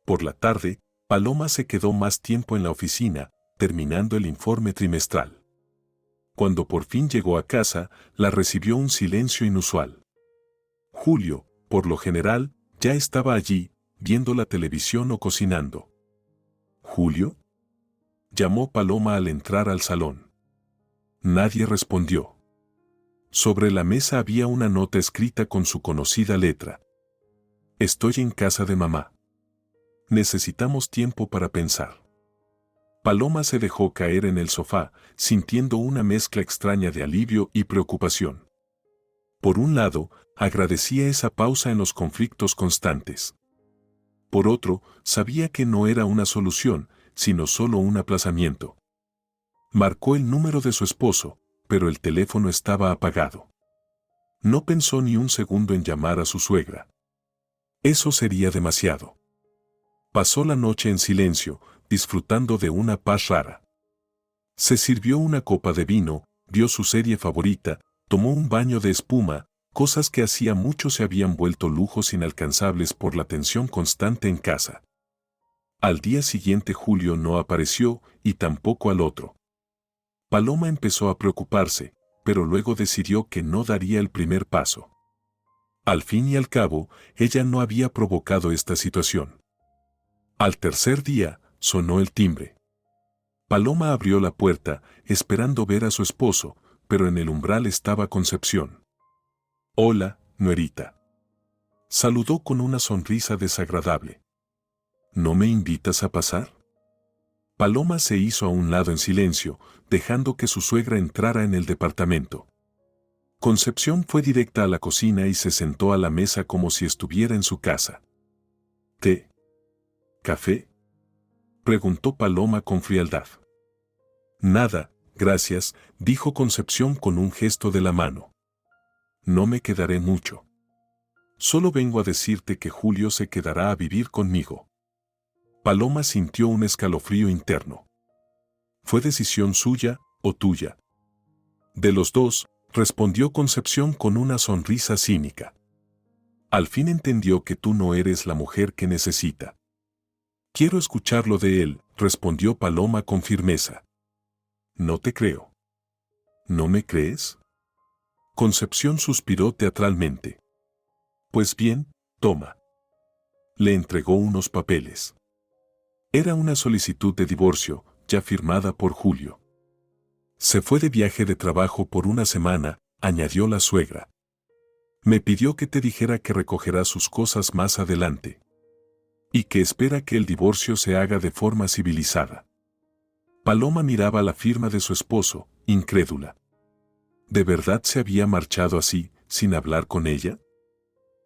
Por la tarde, Paloma se quedó más tiempo en la oficina, terminando el informe trimestral. Cuando por fin llegó a casa, la recibió un silencio inusual. Julio, por lo general, ya estaba allí, viendo la televisión o cocinando. ¿Julio? Llamó Paloma al entrar al salón. Nadie respondió. Sobre la mesa había una nota escrita con su conocida letra. Estoy en casa de mamá. Necesitamos tiempo para pensar. Paloma se dejó caer en el sofá, sintiendo una mezcla extraña de alivio y preocupación. Por un lado, agradecía esa pausa en los conflictos constantes. Por otro, sabía que no era una solución, sino solo un aplazamiento. Marcó el número de su esposo, pero el teléfono estaba apagado. No pensó ni un segundo en llamar a su suegra. Eso sería demasiado. Pasó la noche en silencio, disfrutando de una paz rara. Se sirvió una copa de vino, vio su serie favorita, tomó un baño de espuma, cosas que hacía mucho se habían vuelto lujos inalcanzables por la tensión constante en casa. Al día siguiente Julio no apareció, y tampoco al otro. Paloma empezó a preocuparse, pero luego decidió que no daría el primer paso. Al fin y al cabo, ella no había provocado esta situación. Al tercer día, sonó el timbre. Paloma abrió la puerta, esperando ver a su esposo, pero en el umbral estaba Concepción. «Hola, nuerita». Saludó con una sonrisa desagradable. «¿No me invitas a pasar?» Paloma se hizo a un lado en silencio, dejando que su suegra entrara en el departamento. Concepción fue directa a la cocina y se sentó a la mesa como si estuviera en su casa. ¿Té? ¿Café? Preguntó Paloma con frialdad. Nada, gracias, dijo Concepción con un gesto de la mano. No me quedaré mucho. Solo vengo a decirte que Julio se quedará a vivir conmigo. Paloma sintió un escalofrío interno. ¿Fue decisión suya o tuya? De los dos, respondió Concepción con una sonrisa cínica. Al fin entendió que tú no eres la mujer que necesita. Quiero escucharlo de él, respondió Paloma con firmeza. No te creo. ¿No me crees? Concepción suspiró teatralmente. Pues bien, toma. Le entregó unos papeles. Era una solicitud de divorcio, ya firmada por Julio. Se fue de viaje de trabajo por una semana, añadió la suegra. Me pidió que te dijera que recogerá sus cosas más adelante. Y que espera que el divorcio se haga de forma civilizada. Paloma miraba la firma de su esposo, incrédula. ¿De verdad se había marchado así, sin hablar con ella?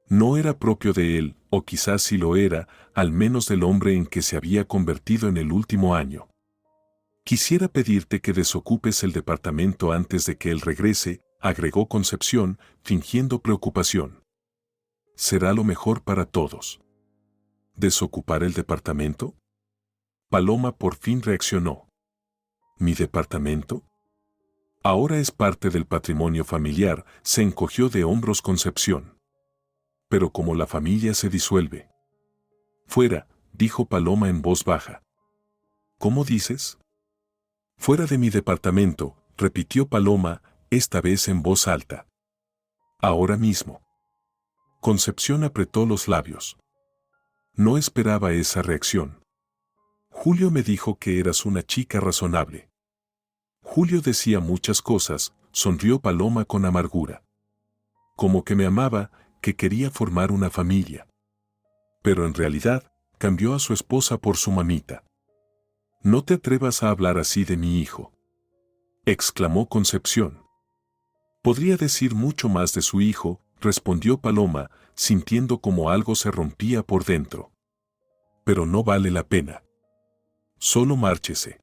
No era propio de él, o quizás sí lo era, al menos del hombre en que se había convertido en el último año. Quisiera pedirte que desocupes el departamento antes de que él regrese, agregó Concepción, fingiendo preocupación. Será lo mejor para todos. ¿Desocupar el departamento? Paloma por fin reaccionó. ¿Mi departamento? Ahora es parte del patrimonio familiar, se encogió de hombros Concepción. Pero como la familia se disuelve. Fuera, dijo Paloma en voz baja. ¿Cómo dices? Fuera de mi departamento, repitió Paloma, esta vez en voz alta. Ahora mismo. Concepción apretó los labios. No esperaba esa reacción. Julio me dijo que eras una chica razonable. Julio decía muchas cosas, sonrió Paloma con amargura. Como que me amaba, que quería formar una familia. Pero en realidad, cambió a su esposa por su mamita. No te atrevas a hablar así de mi hijo, exclamó Concepción. Podría decir mucho más de su hijo, respondió Paloma, sintiendo como algo se rompía por dentro. Pero no vale la pena. Solo márchese.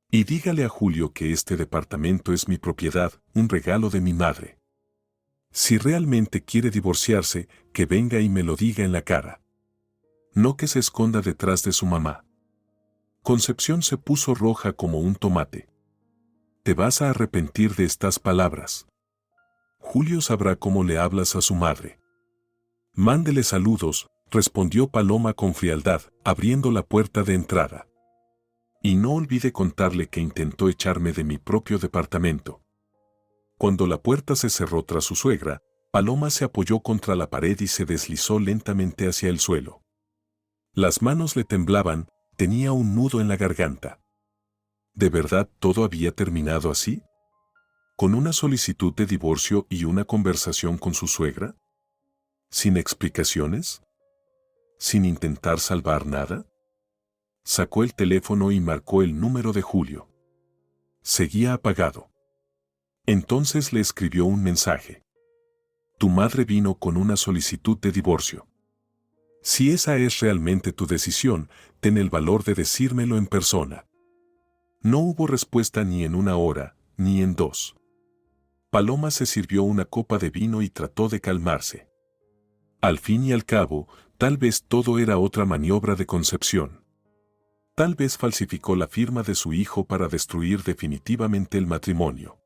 Y dígale a Julio que este departamento es mi propiedad, un regalo de mi madre. Si realmente quiere divorciarse, que venga y me lo diga en la cara. No que se esconda detrás de su mamá. Concepción se puso roja como un tomate. Te vas a arrepentir de estas palabras. Julio sabrá cómo le hablas a su madre. Mándele saludos, respondió Paloma con frialdad, abriendo la puerta de entrada. Y no olvide contarle que intentó echarme de mi propio departamento. Cuando la puerta se cerró tras su suegra, Paloma se apoyó contra la pared y se deslizó lentamente hacia el suelo. Las manos le temblaban, tenía un nudo en la garganta. ¿De verdad todo había terminado así? ¿Con una solicitud de divorcio y una conversación con su suegra? ¿Sin explicaciones? ¿Sin intentar salvar nada? Sacó el teléfono y marcó el número de Julio. Seguía apagado. Entonces le escribió un mensaje. Tu madre vino con una solicitud de divorcio. Si esa es realmente tu decisión, ten el valor de decírmelo en persona. No hubo respuesta ni en 1 hora, ni en 2. Paloma se sirvió una copa de vino y trató de calmarse. Al fin y al cabo, tal vez todo era otra maniobra de Concepción. Tal vez falsificó la firma de su hijo para destruir definitivamente el matrimonio.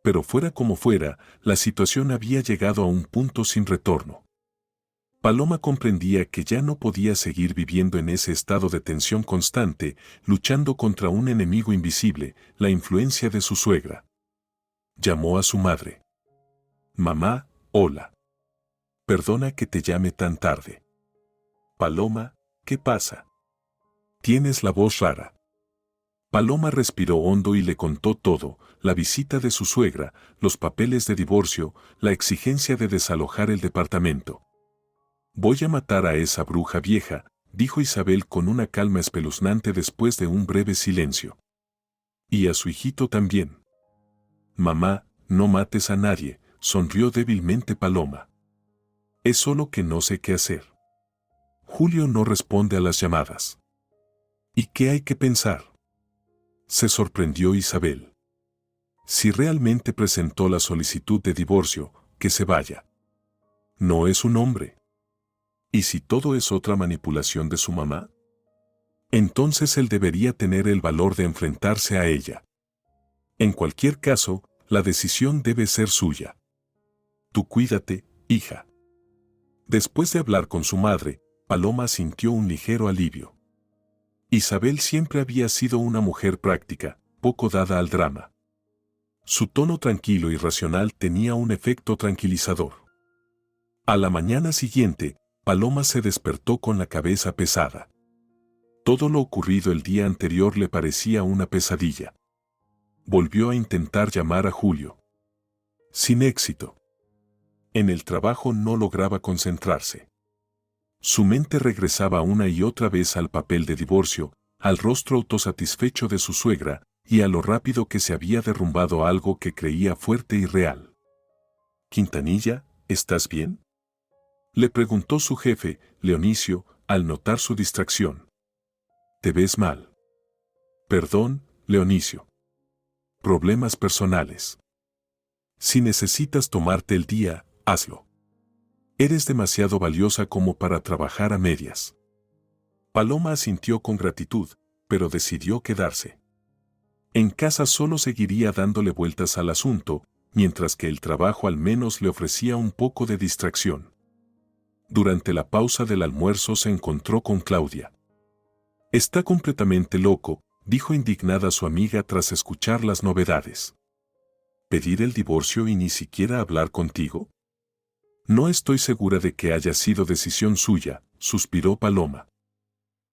Pero fuera como fuera, la situación había llegado a un punto sin retorno. Paloma comprendía que ya no podía seguir viviendo en ese estado de tensión constante, luchando contra un enemigo invisible, la influencia de su suegra. Llamó a su madre. Mamá, hola. Perdona que te llame tan tarde. Paloma, ¿qué pasa? Tienes la voz rara. Paloma respiró hondo y le contó todo, la visita de su suegra, los papeles de divorcio, la exigencia de desalojar el departamento. Voy a matar a esa bruja vieja, dijo Isabel con una calma espeluznante después de un breve silencio. Y a su hijito también. Mamá, no mates a nadie, sonrió débilmente Paloma. Es solo que no sé qué hacer. Julio no responde a las llamadas. ¿Y qué hay que pensar? Se sorprendió Isabel. Si realmente presentó la solicitud de divorcio, que se vaya. No es un hombre. ¿Y si todo es otra manipulación de su mamá? Entonces él debería tener el valor de enfrentarse a ella. En cualquier caso, la decisión debe ser suya. Tú cuídate, hija. Después de hablar con su madre, Paloma sintió un ligero alivio. Isabel siempre había sido una mujer práctica, poco dada al drama. Su tono tranquilo y racional tenía un efecto tranquilizador. A la mañana siguiente, Paloma se despertó con la cabeza pesada. Todo lo ocurrido el día anterior le parecía una pesadilla. Volvió a intentar llamar a Julio. Sin éxito. En el trabajo no lograba concentrarse. Su mente regresaba una y otra vez al papel de divorcio, al rostro autosatisfecho de su suegra y a lo rápido que se había derrumbado algo que creía fuerte y real. «Quintanilla, ¿estás bien?», le preguntó su jefe, Leonicio, al notar su distracción. «Te ves mal». «Perdón, Leonicio. Problemas personales. Si necesitas tomarte el día, hazlo. Eres demasiado valiosa como para trabajar a medias». Paloma asintió con gratitud, pero decidió quedarse. En casa solo seguiría dándole vueltas al asunto, mientras que el trabajo al menos le ofrecía un poco de distracción. Durante la pausa del almuerzo se encontró con Claudia. «Está completamente loco», dijo indignada su amiga tras escuchar las novedades. «¿Pedir el divorcio y ni siquiera hablar contigo?». «No estoy segura de que haya sido decisión suya», suspiró Paloma.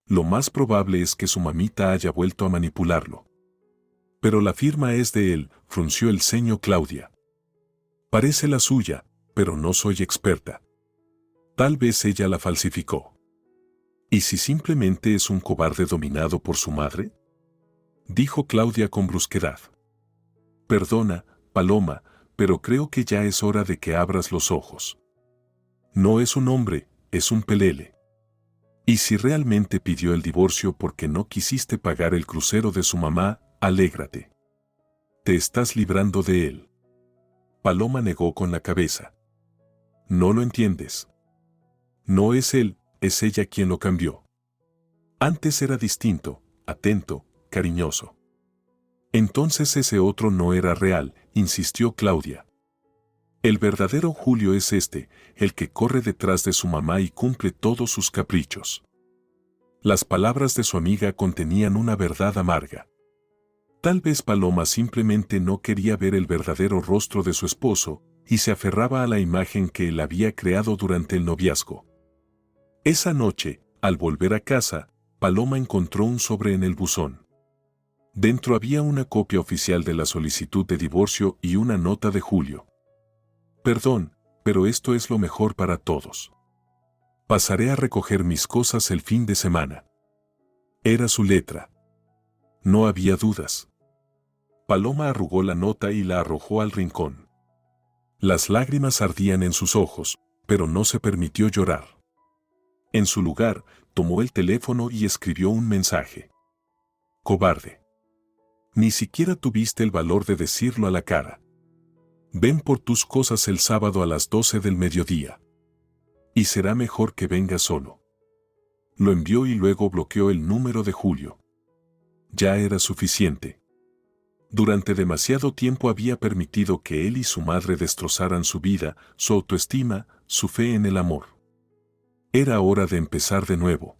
«Lo más probable es que su mamita haya vuelto a manipularlo». «Pero la firma es de él», frunció el ceño Claudia. «Parece la suya, pero no soy experta. Tal vez ella la falsificó». «¿Y si simplemente es un cobarde dominado por su madre?», dijo Claudia con brusquedad. «Perdona, Paloma, pero creo que ya es hora de que abras los ojos. No es un hombre, es un pelele. Y si realmente pidió el divorcio porque no quisiste pagar el crucero de su mamá, alégrate. Te estás librando de él». Paloma negó con la cabeza. «No lo entiendes. No es él, es ella quien lo cambió. Antes era distinto, atento, cariñoso». «Entonces ese otro no era real», insistió Claudia. «El verdadero Julio es este, el que corre detrás de su mamá y cumple todos sus caprichos». Las palabras de su amiga contenían una verdad amarga. Tal vez Paloma simplemente no quería ver el verdadero rostro de su esposo y se aferraba a la imagen que él había creado durante el noviazgo. Esa noche, al volver a casa, Paloma encontró un sobre en el buzón. Dentro había una copia oficial de la solicitud de divorcio y una nota de Julio. «Perdón, pero esto es lo mejor para todos. Pasaré a recoger mis cosas el fin de semana». Era su letra. No había dudas. Paloma arrugó la nota y la arrojó al rincón. Las lágrimas ardían en sus ojos, pero no se permitió llorar. En su lugar, tomó el teléfono y escribió un mensaje. «Cobarde. Ni siquiera tuviste el valor de decirlo a la cara. Ven por tus cosas el sábado a las 12 del mediodía. Y será mejor que vengas solo». Lo envió y luego bloqueó el número de Julio. Ya era suficiente. Durante demasiado tiempo había permitido que él y su madre destrozaran su vida, su autoestima, su fe en el amor. Era hora de empezar de nuevo.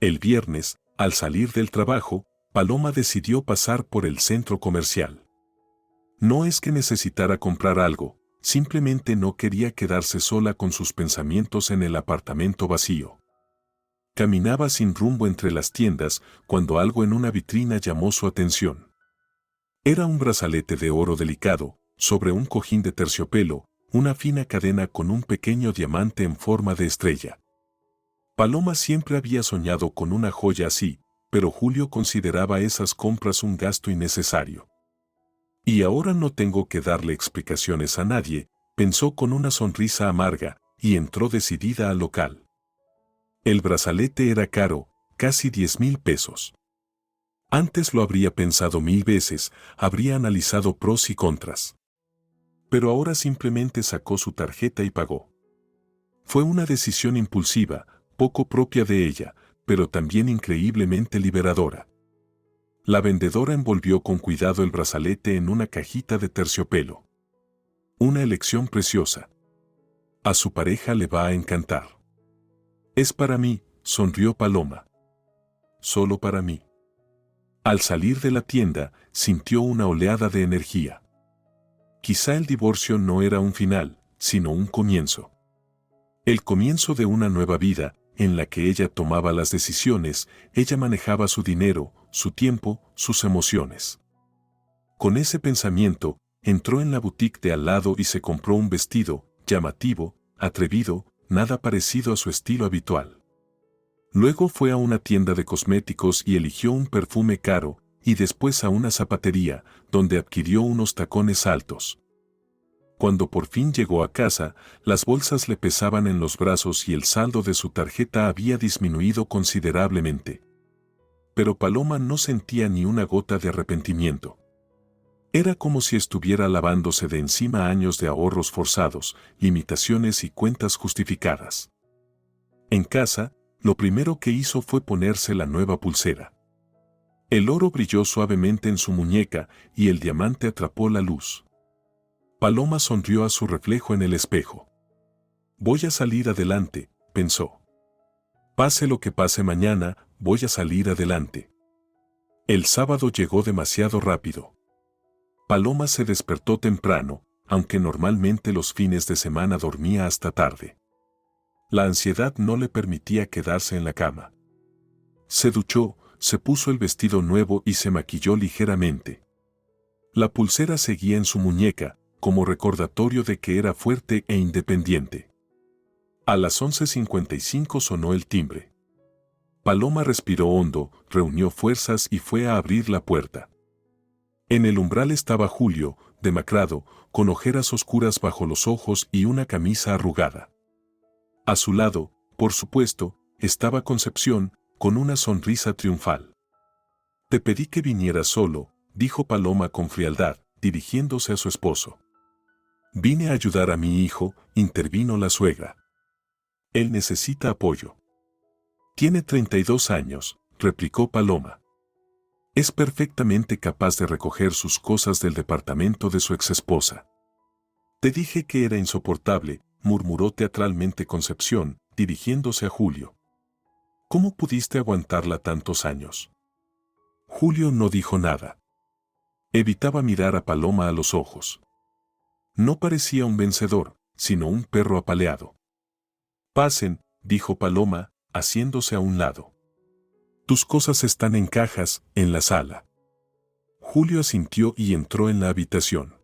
El viernes, al salir del trabajo, Paloma decidió pasar por el centro comercial. No es que necesitara comprar algo, simplemente no quería quedarse sola con sus pensamientos en el apartamento vacío. Caminaba sin rumbo entre las tiendas cuando algo en una vitrina llamó su atención. Era un brazalete de oro delicado, sobre un cojín de terciopelo, una fina cadena con un pequeño diamante en forma de estrella. Paloma siempre había soñado con una joya así, pero Julio consideraba esas compras un gasto innecesario. «Y ahora no tengo que darle explicaciones a nadie», pensó con una sonrisa amarga, y entró decidida al local. El brazalete era caro, casi 10,000 pesos. Antes lo habría pensado 1000 veces, habría analizado pros y contras. Pero ahora simplemente sacó su tarjeta y pagó. Fue una decisión impulsiva, poco propia de ella, pero también increíblemente liberadora. La vendedora envolvió con cuidado el brazalete en una cajita de terciopelo. Una elección preciosa. A su pareja le va a encantar. Es para mí, sonrió Paloma. Solo para mí. Al salir de la tienda, sintió una oleada de energía. Quizá el divorcio no era un final, sino un comienzo. El comienzo de una nueva vida, en la que ella tomaba las decisiones, ella manejaba su dinero, su tiempo, sus emociones. Con ese pensamiento, entró en la boutique de al lado y se compró un vestido, llamativo, atrevido, nada parecido a su estilo habitual. Luego fue a una tienda de cosméticos y eligió un perfume caro, y después a una zapatería, donde adquirió unos tacones altos. Cuando por fin llegó a casa, las bolsas le pesaban en los brazos y el saldo de su tarjeta había disminuido considerablemente. Pero Paloma no sentía ni una gota de arrepentimiento. Era como si estuviera lavándose de encima años de ahorros forzados, limitaciones y cuentas justificadas. En casa, lo primero que hizo fue ponerse la nueva pulsera. El oro brilló suavemente en su muñeca y el diamante atrapó la luz. Paloma sonrió a su reflejo en el espejo. Voy a salir adelante, pensó. Pase lo que pase mañana, voy a salir adelante. El sábado llegó demasiado rápido. Paloma se despertó temprano, aunque normalmente los fines de semana dormía hasta tarde. La ansiedad no le permitía quedarse en la cama. Se duchó, se puso el vestido nuevo y se maquilló ligeramente. La pulsera seguía en su muñeca, como recordatorio de que era fuerte e independiente. A las 11:55 sonó el timbre. Paloma respiró hondo, reunió fuerzas y fue a abrir la puerta. En el umbral estaba Julio, demacrado, con ojeras oscuras bajo los ojos y una camisa arrugada. A su lado, por supuesto, estaba Concepción, con una sonrisa triunfal. Te pedí que vinieras solo, dijo Paloma con frialdad, dirigiéndose a su esposo. Vine a ayudar a mi hijo, intervino la suegra. Él necesita apoyo. Tiene 32 años, replicó Paloma. Es perfectamente capaz de recoger sus cosas del departamento de su exesposa. Te dije que era insoportable, murmuró teatralmente Concepción, dirigiéndose a Julio. ¿Cómo pudiste aguantarla tantos años? Julio no dijo nada. Evitaba mirar a Paloma a los ojos. No parecía un vencedor, sino un perro apaleado. Pasen, dijo Paloma, haciéndose a un lado. Tus cosas están en cajas, en la sala. Julio asintió y entró en la habitación.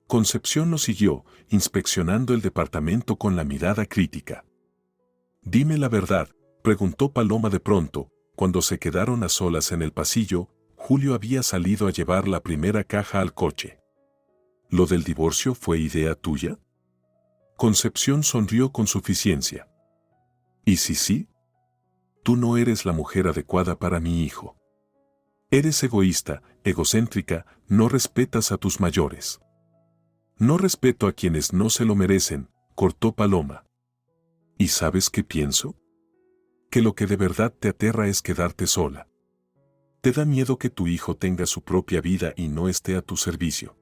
Concepción lo siguió, inspeccionando el departamento con la mirada crítica. Dime la verdad, preguntó Paloma de pronto, cuando se quedaron a solas en el pasillo. Julio había salido a llevar la primera caja al coche. ¿Lo del divorcio fue idea tuya? Concepción sonrió con suficiencia. ¿Y si sí? Tú no eres la mujer adecuada para mi hijo. Eres egoísta, egocéntrica, no respetas a tus mayores. No respeto a quienes no se lo merecen, cortó Paloma. ¿Y sabes qué pienso? Que lo que de verdad te aterra es quedarte sola. Te da miedo que tu hijo tenga su propia vida y no esté a tu servicio.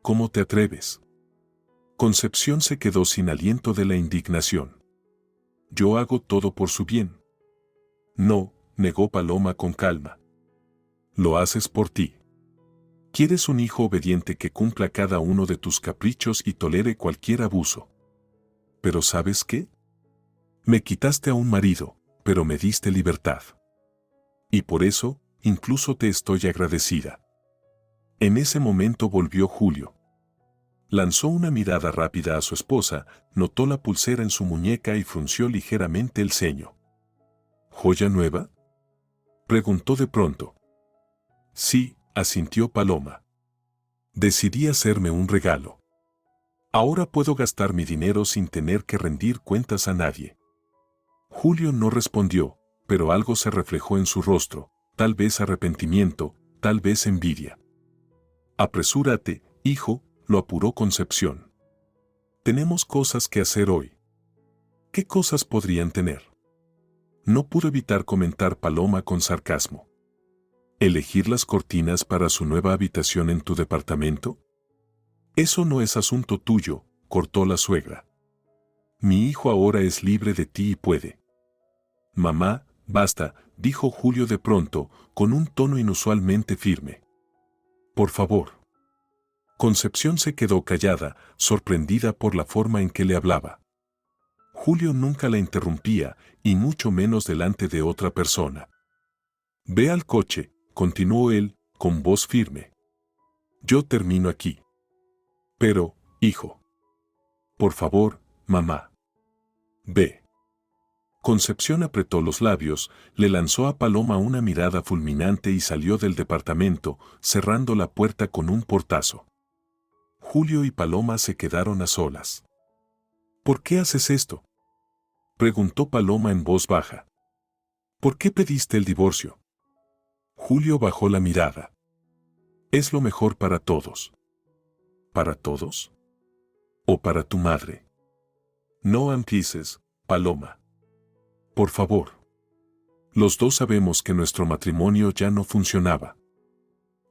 ¿Cómo te atreves? Concepción se quedó sin aliento de la indignación. Yo hago todo por su bien. No, negó Paloma con calma. Lo haces por ti. Quieres un hijo obediente que cumpla cada uno de tus caprichos y tolere cualquier abuso. Pero ¿sabes qué? Me quitaste a un marido, pero me diste libertad. Y por eso, incluso te estoy agradecida. En ese momento volvió Julio. Lanzó una mirada rápida a su esposa, notó la pulsera en su muñeca y frunció ligeramente el ceño. ¿Joya nueva? Preguntó de pronto. Sí, asintió Paloma. Decidí hacerme un regalo. Ahora puedo gastar mi dinero sin tener que rendir cuentas a nadie. Julio no respondió, pero algo se reflejó en su rostro, tal vez arrepentimiento, tal vez envidia. Apresúrate, hijo, lo apuró Concepción. Tenemos cosas que hacer hoy. ¿Qué cosas podrían tener? No pudo evitar comentar Paloma con sarcasmo. ¿Elegir las cortinas para su nueva habitación en tu departamento? Eso no es asunto tuyo, cortó la suegra. Mi hijo ahora es libre de ti y puede. Mamá, basta, dijo Julio de pronto, con un tono inusualmente firme. Por favor. Concepción se quedó callada, sorprendida por la forma en que le hablaba. Julio nunca la interrumpía, y mucho menos delante de otra persona. Ve al coche, continuó él, con voz firme. Yo termino aquí. Pero, hijo. Por favor, mamá. Ve. Concepción apretó los labios, le lanzó a Paloma una mirada fulminante y salió del departamento, cerrando la puerta con un portazo. Julio y Paloma se quedaron a solas. ¿Por qué haces esto?, preguntó Paloma en voz baja. ¿Por qué pediste el divorcio? Julio bajó la mirada. Es lo mejor para todos. ¿Para todos? ¿O para tu madre? No empieces, Paloma. Por favor. Los dos sabemos que nuestro matrimonio ya no funcionaba.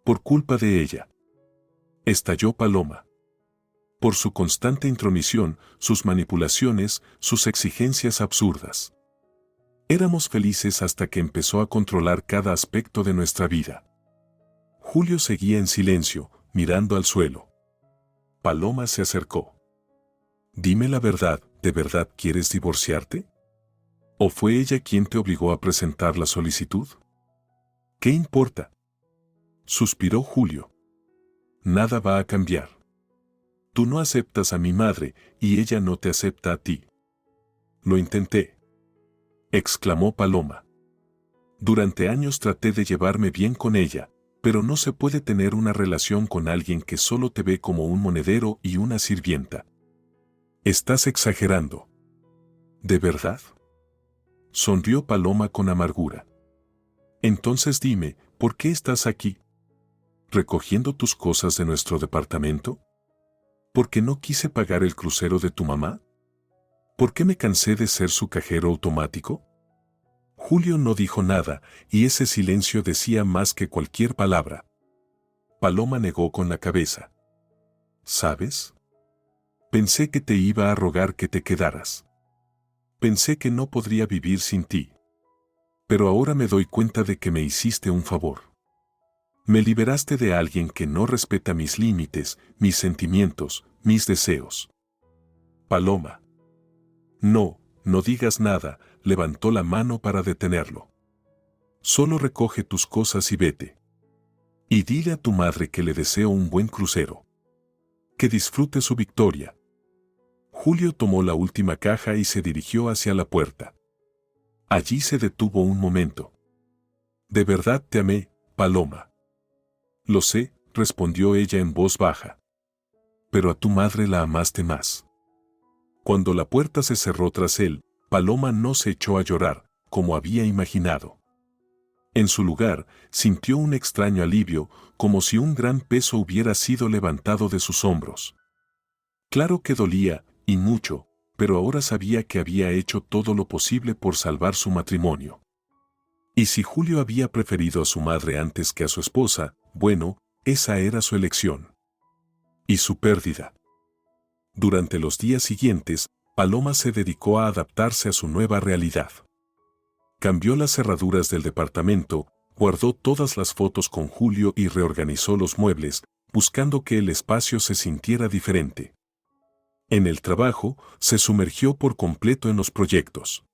Por culpa de ella. Estalló Paloma. Por su constante intromisión, sus manipulaciones, sus exigencias absurdas. Éramos felices hasta que empezó a controlar cada aspecto de nuestra vida. Julio seguía en silencio, mirando al suelo. Paloma se acercó. Dime la verdad, ¿de verdad quieres divorciarte? ¿O fue ella quien te obligó a presentar la solicitud? ¿Qué importa?, suspiró Julio. Nada va a cambiar. Tú no aceptas a mi madre y ella no te acepta a ti. Lo intenté, exclamó Paloma. Durante años traté de llevarme bien con ella, pero no se puede tener una relación con alguien que solo te ve como un monedero y una sirvienta. Estás exagerando. ¿De verdad?, sonrió Paloma con amargura. Entonces dime, ¿por qué estás aquí? ¿Recogiendo tus cosas de nuestro departamento? ¿Por qué no quise pagar el crucero de tu mamá? ¿Por qué me cansé de ser su cajero automático? Julio no dijo nada, y ese silencio decía más que cualquier palabra. Paloma negó con la cabeza. ¿Sabes? Pensé que te iba a rogar que te quedaras. Pensé que no podría vivir sin ti. Pero ahora me doy cuenta de que me hiciste un favor. Me liberaste de alguien que no respeta mis límites, mis sentimientos, mis deseos. Paloma. No, no digas nada, levantó la mano para detenerlo. Solo recoge tus cosas y vete. Y dile a tu madre que le deseo un buen crucero. Que disfrute su victoria. Julio tomó la última caja y se dirigió hacia la puerta. Allí se detuvo un momento. De verdad te amé, Paloma. Lo sé, respondió ella en voz baja. Pero a tu madre la amaste más. Cuando la puerta se cerró tras él, Paloma no se echó a llorar, como había imaginado. En su lugar, sintió un extraño alivio, como si un gran peso hubiera sido levantado de sus hombros. Claro que dolía, y mucho, pero ahora sabía que había hecho todo lo posible por salvar su matrimonio. Y si Julio había preferido a su madre antes que a su esposa, bueno, esa era su elección. Y su pérdida. Durante los días siguientes, Paloma se dedicó a adaptarse a su nueva realidad. Cambió las cerraduras del departamento, guardó todas las fotos con Julio y reorganizó los muebles, buscando que el espacio se sintiera diferente. En el trabajo, se sumergió por completo en los proyectos.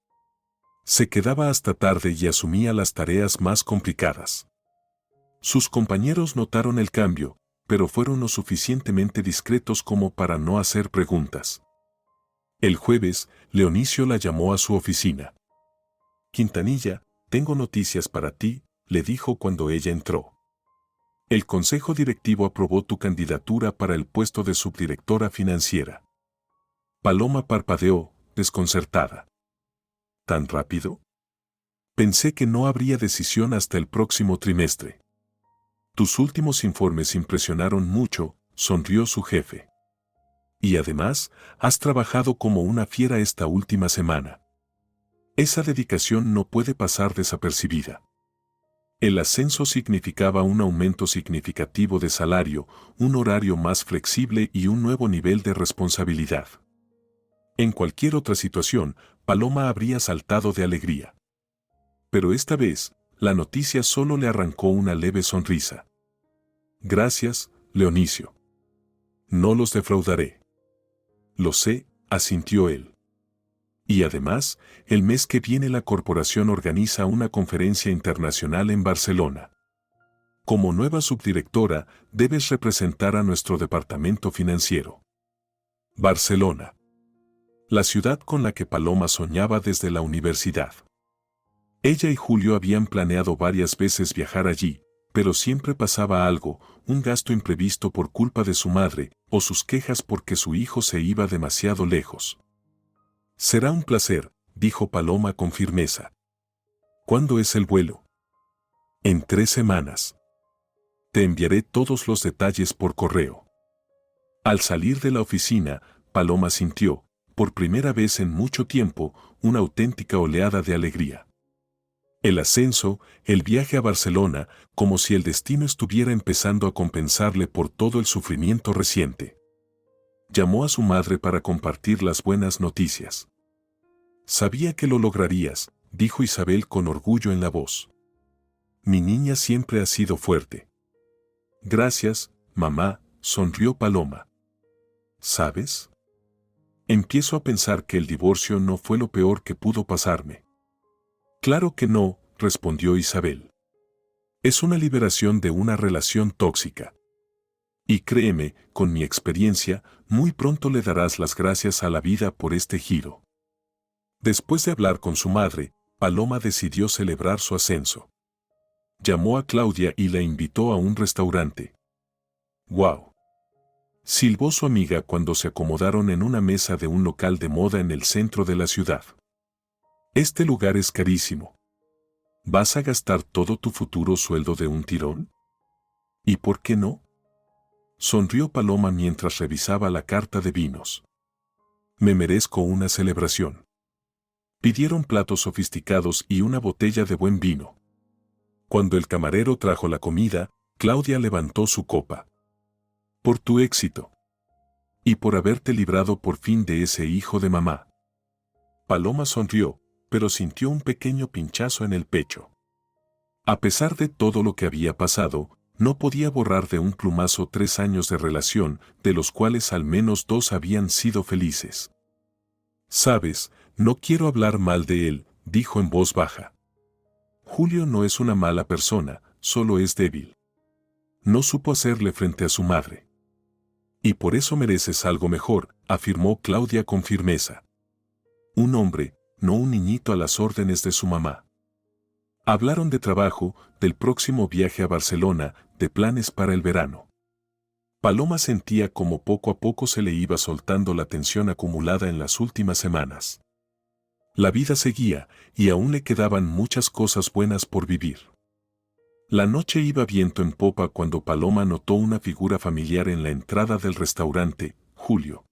Se quedaba hasta tarde y asumía las tareas más complicadas. Sus compañeros notaron el cambio, pero fueron lo suficientemente discretos como para no hacer preguntas. El jueves, Leonicio la llamó a su oficina. Quintanilla, tengo noticias para ti, le dijo cuando ella entró. El consejo directivo aprobó tu candidatura para el puesto de subdirectora financiera. Paloma parpadeó, desconcertada. ¿Tan rápido? Pensé que no habría decisión hasta el próximo trimestre. Tus últimos informes impresionaron mucho, sonrió su jefe. Y además, has trabajado como una fiera esta última semana. Esa dedicación no puede pasar desapercibida. El ascenso significaba un aumento significativo de salario, un horario más flexible y un nuevo nivel de responsabilidad. En cualquier otra situación, Paloma habría saltado de alegría. Pero esta vez, la noticia solo le arrancó una leve sonrisa. Gracias, Leonicio. No los defraudaré. Lo sé, asintió él. Y además, el mes que viene la corporación organiza una conferencia internacional en Barcelona. Como nueva subdirectora, debes representar a nuestro departamento financiero. Barcelona. La ciudad con la que Paloma soñaba desde la universidad. Ella y Julio habían planeado varias veces viajar allí, pero siempre pasaba algo, un gasto imprevisto por culpa de su madre, o sus quejas porque su hijo se iba demasiado lejos. Será un placer, dijo Paloma con firmeza. ¿Cuándo es el vuelo? En 3 semanas. Te enviaré todos los detalles por correo. Al salir de la oficina, Paloma sintió, por primera vez en mucho tiempo, una auténtica oleada de alegría. El ascenso, el viaje a Barcelona, como si el destino estuviera empezando a compensarle por todo el sufrimiento reciente. Llamó a su madre para compartir las buenas noticias. Sabía que lo lograrías, dijo Isabel con orgullo en la voz. Mi niña siempre ha sido fuerte. Gracias, mamá, sonrió Paloma. ¿Sabes? Empiezo a pensar que el divorcio no fue lo peor que pudo pasarme. Claro que no, respondió Isabel. Es una liberación de una relación tóxica. Y créeme, con mi experiencia, muy pronto le darás las gracias a la vida por este giro. Después de hablar con su madre, Paloma decidió celebrar su ascenso. Llamó a Claudia y la invitó a un restaurante. ¡Guau! Silbó su amiga cuando se acomodaron en una mesa de un local de moda en el centro de la ciudad. Este lugar es carísimo. ¿Vas a gastar todo tu futuro sueldo de un tirón? ¿Y por qué no? Sonrió Paloma mientras revisaba la carta de vinos. Me merezco una celebración. Pidieron platos sofisticados y una botella de buen vino. Cuando el camarero trajo la comida, Claudia levantó su copa. Por tu éxito. Y por haberte librado por fin de ese hijo de mamá. Paloma sonrió, pero sintió un pequeño pinchazo en el pecho. A pesar de todo lo que había pasado, no podía borrar de un plumazo 3 años de relación, de los cuales al menos 2 habían sido felices. Sabes, no quiero hablar mal de él, dijo en voz baja. Julio no es una mala persona, solo es débil. No supo hacerle frente a su madre. Y por eso mereces algo mejor, afirmó Claudia con firmeza. Un hombre, no un niñito a las órdenes de su mamá. Hablaron de trabajo, del próximo viaje a Barcelona, de planes para el verano. Paloma sentía como poco a poco se le iba soltando la tensión acumulada en las últimas semanas. La vida seguía, y aún le quedaban muchas cosas buenas por vivir. La noche iba viento en popa cuando Paloma notó una figura familiar en la entrada del restaurante, Julio.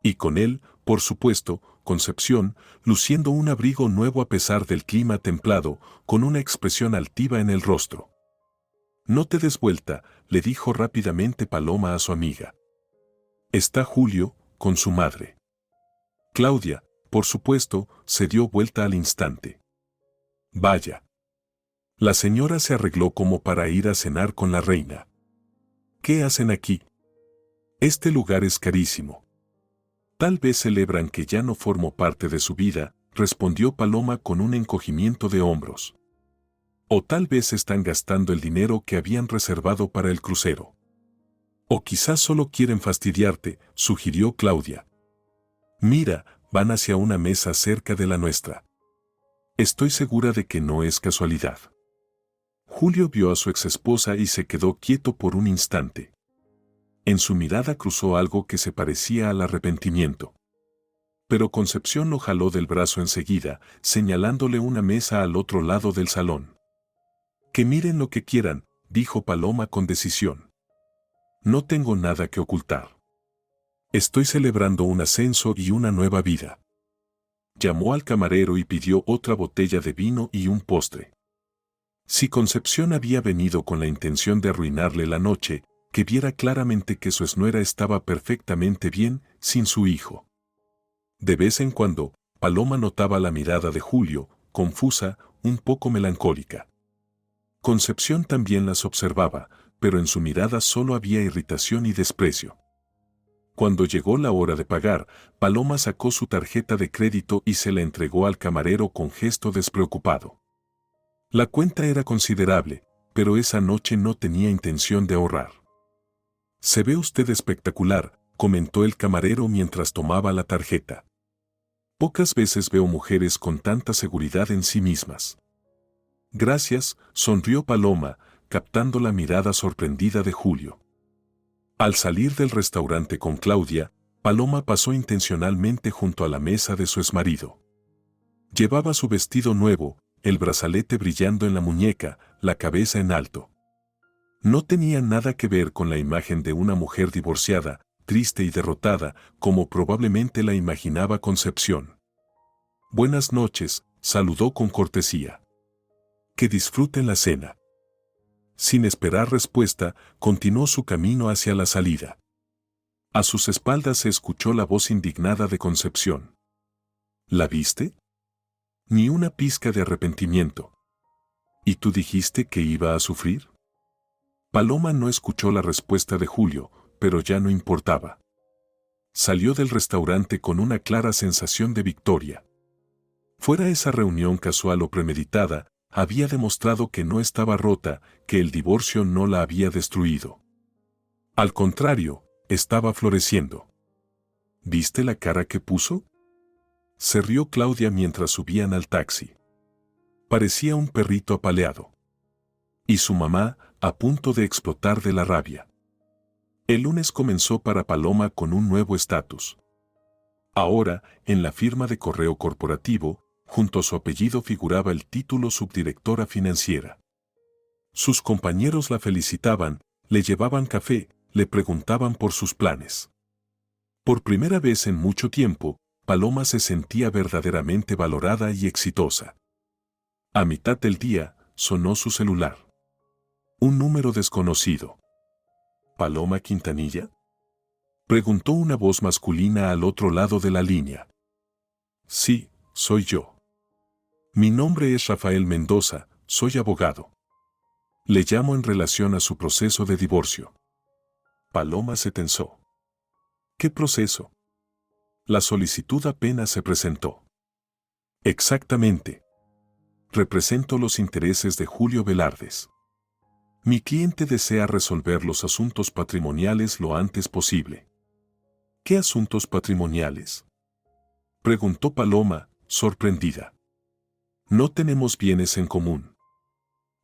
Y con él, por supuesto, Concepción, luciendo un abrigo nuevo a pesar del clima templado, con una expresión altiva en el rostro. No te des vuelta, le dijo rápidamente Paloma a su amiga. Está Julio, con su madre. Claudia, por supuesto, se dio vuelta al instante. Vaya. La señora se arregló como para ir a cenar con la reina. ¿Qué hacen aquí? Este lugar es carísimo. Tal vez celebran que ya no formo parte de su vida, respondió Paloma con un encogimiento de hombros. O tal vez están gastando el dinero que habían reservado para el crucero. O quizás solo quieren fastidiarte, sugirió Claudia. Mira, van hacia una mesa cerca de la nuestra. Estoy segura de que no es casualidad. Julio vio a su exesposa y se quedó quieto por un instante. En su mirada cruzó algo que se parecía al arrepentimiento. Pero Concepción lo jaló del brazo enseguida, señalándole una mesa al otro lado del salón. Que miren lo que quieran, dijo Paloma con decisión. No tengo nada que ocultar. Estoy celebrando un ascenso y una nueva vida. Llamó al camarero y pidió otra botella de vino y un postre. Si Concepción había venido con la intención de arruinarle la noche, que viera claramente que su esnuera estaba perfectamente bien sin su hijo. De vez en cuando, Paloma notaba la mirada de Julio, confusa, un poco melancólica. Concepción también las observaba, pero en su mirada solo había irritación y desprecio. Cuando llegó la hora de pagar, Paloma sacó su tarjeta de crédito y se la entregó al camarero con gesto despreocupado. La cuenta era considerable, pero esa noche no tenía intención de ahorrar. «Se ve usted espectacular», comentó el camarero mientras tomaba la tarjeta. «Pocas veces veo mujeres con tanta seguridad en sí mismas». «Gracias», sonrió Paloma, captando la mirada sorprendida de Julio. Al salir del restaurante con Claudia, Paloma pasó intencionalmente junto a la mesa de su exmarido. Llevaba su vestido nuevo, el brazalete brillando en la muñeca, la cabeza en alto. No tenía nada que ver con la imagen de una mujer divorciada, triste y derrotada, como probablemente la imaginaba Concepción. «Buenas noches», saludó con cortesía. «Que disfruten la cena». Sin esperar respuesta, continuó su camino hacia la salida. A sus espaldas se escuchó la voz indignada de Concepción. «¿La viste? Ni una pizca de arrepentimiento. ¿Y tú dijiste que iba a sufrir?». Paloma no escuchó la respuesta de Julio, pero ya no importaba. Salió del restaurante con una clara sensación de victoria. Fuera esa reunión casual o premeditada, había demostrado que no estaba rota, que el divorcio no la había destruido. Al contrario, estaba floreciendo. ¿Viste la cara que puso?, se rió Claudia mientras subían al taxi. Parecía un perrito apaleado. Y su mamá, a punto de explotar de la rabia. El lunes comenzó para Paloma con un nuevo estatus. Ahora, en la firma de correo corporativo, junto a su apellido figuraba el título subdirectora financiera. Sus compañeros la felicitaban, le llevaban café, le preguntaban por sus planes. Por primera vez en mucho tiempo, Paloma se sentía verdaderamente valorada y exitosa. A mitad del día, sonó su celular. Un número desconocido. ¿Paloma Quintanilla?, preguntó una voz masculina al otro lado de la línea. «Sí, soy yo. Mi nombre es Rafael Mendoza, soy abogado. Le llamo en relación a su proceso de divorcio». Paloma se tensó. «¿Qué proceso?». La solicitud apenas se presentó. «Exactamente. Represento los intereses de Julio Velardes. Mi cliente desea resolver los asuntos patrimoniales lo antes posible». «¿Qué asuntos patrimoniales?», preguntó Paloma, sorprendida. «No tenemos bienes en común.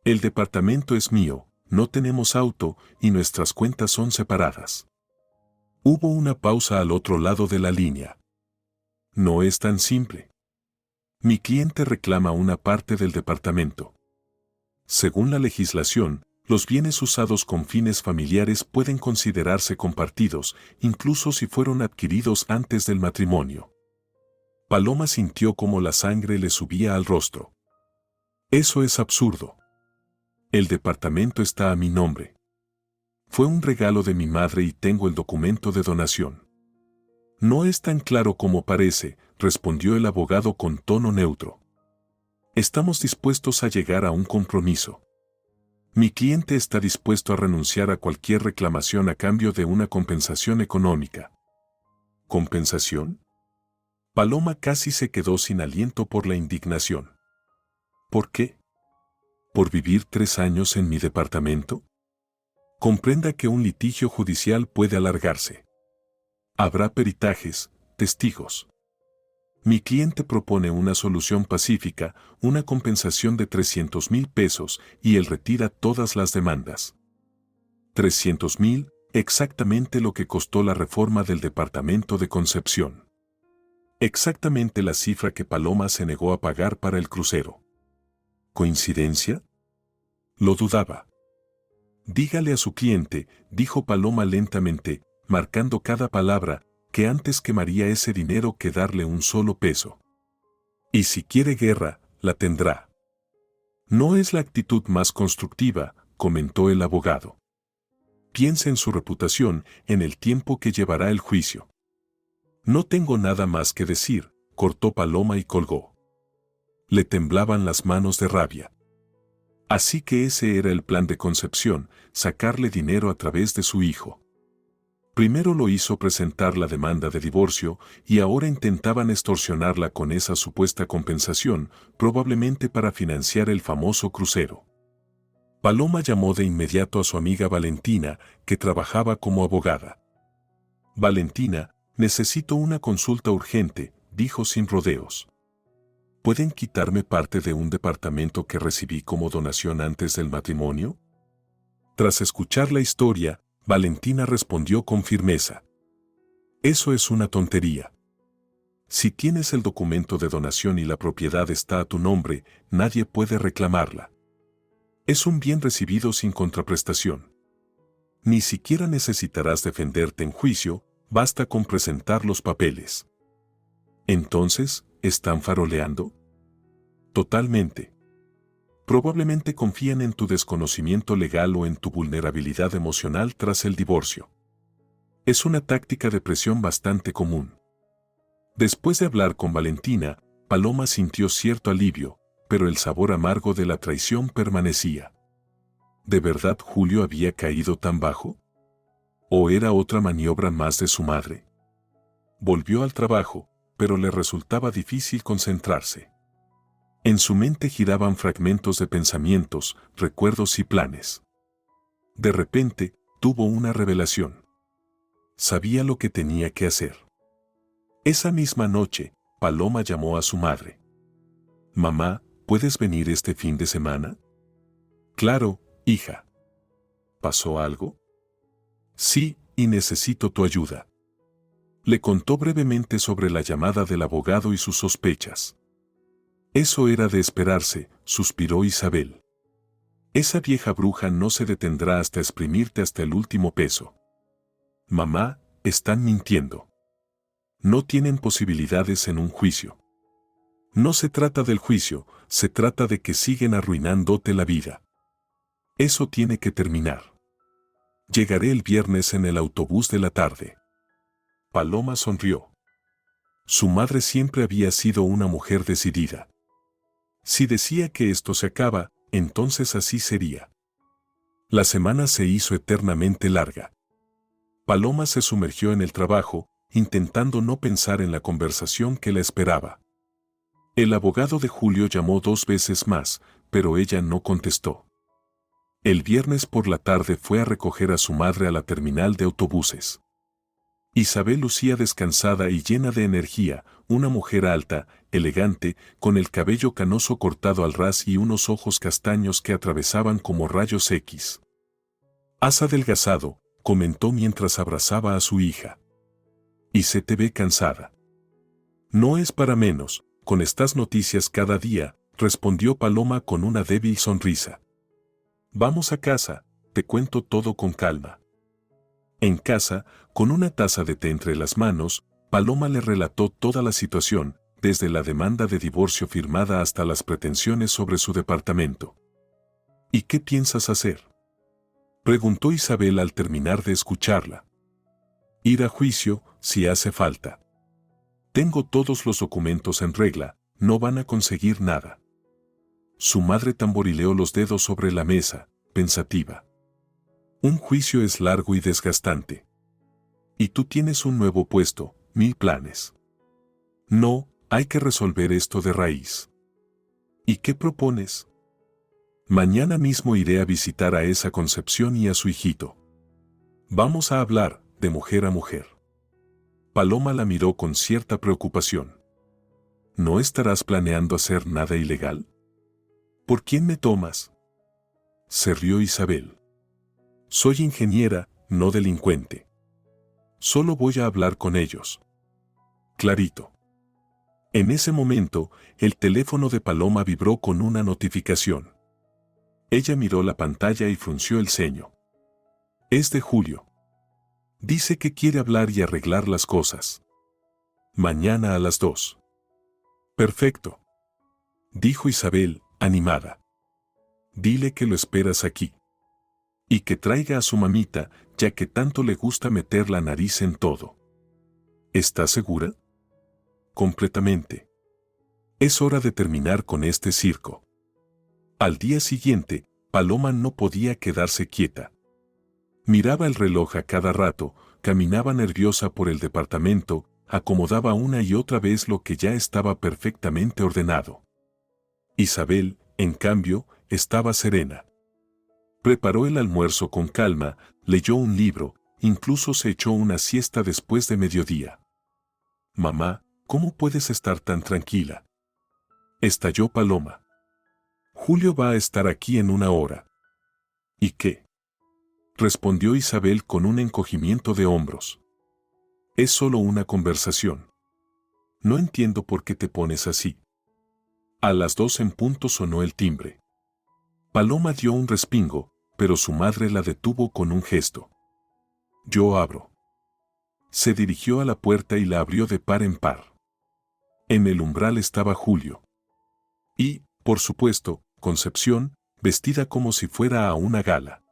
El departamento es mío, no tenemos auto y nuestras cuentas son separadas». Hubo una pausa al otro lado de la línea. «No es tan simple. Mi cliente reclama una parte del departamento. Según la legislación, los bienes usados con fines familiares pueden considerarse compartidos, incluso si fueron adquiridos antes del matrimonio». Paloma sintió como la sangre le subía al rostro. «Eso es absurdo. El departamento está a mi nombre. Fue un regalo de mi madre y tengo el documento de donación». «No es tan claro como parece», respondió el abogado con tono neutro. «Estamos dispuestos a llegar a un compromiso. Mi cliente está dispuesto a renunciar a cualquier reclamación a cambio de una compensación económica». ¿Compensación? Paloma casi se quedó sin aliento por la indignación. ¿Por qué? ¿Por vivir 3 años en mi departamento? Comprenda que un litigio judicial puede alargarse. Habrá peritajes, testigos. Mi cliente propone una solución pacífica, una compensación de 300,000 pesos y él retira todas las demandas. 300,000, exactamente lo que costó la reforma del departamento de Concepción. Exactamente la cifra que Paloma se negó a pagar para el crucero. ¿Coincidencia? Lo dudaba. Dígale a su cliente, dijo Paloma lentamente, marcando cada palabra, que antes quemaría ese dinero que darle un solo peso. Y si quiere guerra, la tendrá. No es la actitud más constructiva, comentó el abogado. Piensa en su reputación, en el tiempo que llevará el juicio. No tengo nada más que decir, cortó Paloma y colgó. Le temblaban las manos de rabia. Así que ese era el plan de Concepción, sacarle dinero a través de su hijo. Primero lo hizo presentar la demanda de divorcio y ahora intentaban extorsionarla con esa supuesta compensación, probablemente para financiar el famoso crucero. Paloma llamó de inmediato a su amiga Valentina, que trabajaba como abogada. Valentina, necesito una consulta urgente, dijo sin rodeos. ¿Pueden quitarme parte de un departamento que recibí como donación antes del matrimonio? Tras escuchar la historia, Valentina respondió con firmeza. Eso es una tontería. Si tienes el documento de donación y la propiedad está a tu nombre, nadie puede reclamarla. Es un bien recibido sin contraprestación. Ni siquiera necesitarás defenderte en juicio, basta con presentar los papeles. Entonces, ¿están faroleando? Totalmente. Probablemente confían en tu desconocimiento legal o en tu vulnerabilidad emocional tras el divorcio. Es una táctica de presión bastante común. Después de hablar con Valentina, Paloma sintió cierto alivio, pero el sabor amargo de la traición permanecía. ¿De verdad Julio había caído tan bajo? ¿O era otra maniobra más de su madre? Volvió al trabajo, pero le resultaba difícil concentrarse. En su mente giraban fragmentos de pensamientos, recuerdos y planes. De repente, tuvo una revelación. Sabía lo que tenía que hacer. Esa misma noche, Paloma llamó a su madre. «Mamá, ¿puedes venir este fin de semana?» «Claro, hija». ¿Pasó algo? «Sí, y necesito tu ayuda». Le contó brevemente sobre la llamada del abogado y sus sospechas. Eso era de esperarse, suspiró Isabel. Esa vieja bruja no se detendrá hasta exprimirte hasta el último peso. Mamá, están mintiendo. No tienen posibilidades en un juicio. No se trata del juicio, se trata de que siguen arruinándote la vida. Eso tiene que terminar. Llegaré el viernes en el autobús de la tarde. Paloma sonrió. Su madre siempre había sido una mujer decidida. Si decía que esto se acaba, entonces así sería. La semana se hizo eternamente larga. Paloma se sumergió en el trabajo, intentando no pensar en la conversación que la esperaba. El abogado de Julio llamó 2 veces más, pero ella no contestó. El viernes por la tarde fue a recoger a su madre a la terminal de autobuses. Isabel lucía descansada y llena de energía, una mujer alta, elegante, con el cabello canoso cortado al ras y unos ojos castaños que atravesaban como rayos X. «Has adelgazado», comentó mientras abrazaba a su hija. «Y se te ve cansada». «No es para menos, con estas noticias cada día», respondió Paloma con una débil sonrisa. «Vamos a casa, te cuento todo con calma». En casa, con una taza de té entre las manos, Paloma le relató toda la situación, desde la demanda de divorcio firmada hasta las pretensiones sobre su departamento. «¿Y qué piensas hacer?», preguntó Isabel al terminar de escucharla. «Ir a juicio, si hace falta. Tengo todos los documentos en regla, no van a conseguir nada». Su madre tamborileó los dedos sobre la mesa, pensativa. «Un juicio es largo y desgastante. Y tú tienes un nuevo puesto, 1000 planes. No, hay que resolver esto de raíz». «¿Y qué propones?». «Mañana mismo iré a visitar a esa Concepción y a su hijito. Vamos a hablar, de mujer a mujer». Paloma la miró con cierta preocupación. «¿No estarás planeando hacer nada ilegal?». «¿Por quién me tomas?». Se rió Isabel. «Soy ingeniera, no delincuente. Solo voy a hablar con ellos». «Clarito». En ese momento, el teléfono de Paloma vibró con una notificación. Ella miró la pantalla y frunció el ceño. Es de Julio. Dice que quiere hablar y arreglar las cosas. Mañana a las 2. Perfecto, dijo Isabel, animada. Dile que lo esperas aquí. Y que traiga a su mamita, ya que tanto le gusta meter la nariz en todo. ¿Estás segura? Completamente. Es hora de terminar con este circo. Al día siguiente, Paloma no podía quedarse quieta. Miraba el reloj a cada rato, caminaba nerviosa por el departamento, acomodaba una y otra vez lo que ya estaba perfectamente ordenado. Isabel, en cambio, estaba serena. Preparó el almuerzo con calma, leyó un libro, incluso se echó una siesta después de mediodía. Mamá, ¿cómo puedes estar tan tranquila? Estalló Paloma. Julio va a estar aquí en 1 hora. ¿Y qué? Respondió Isabel con un encogimiento de hombros. Es solo una conversación. No entiendo por qué te pones así. A las 2 en punto sonó el timbre. Paloma dio un respingo, pero su madre la detuvo con un gesto. Yo abro. Se dirigió a la puerta y la abrió de par en par. En el umbral estaba Julio. Y, por supuesto, Concepción, vestida como si fuera a una gala.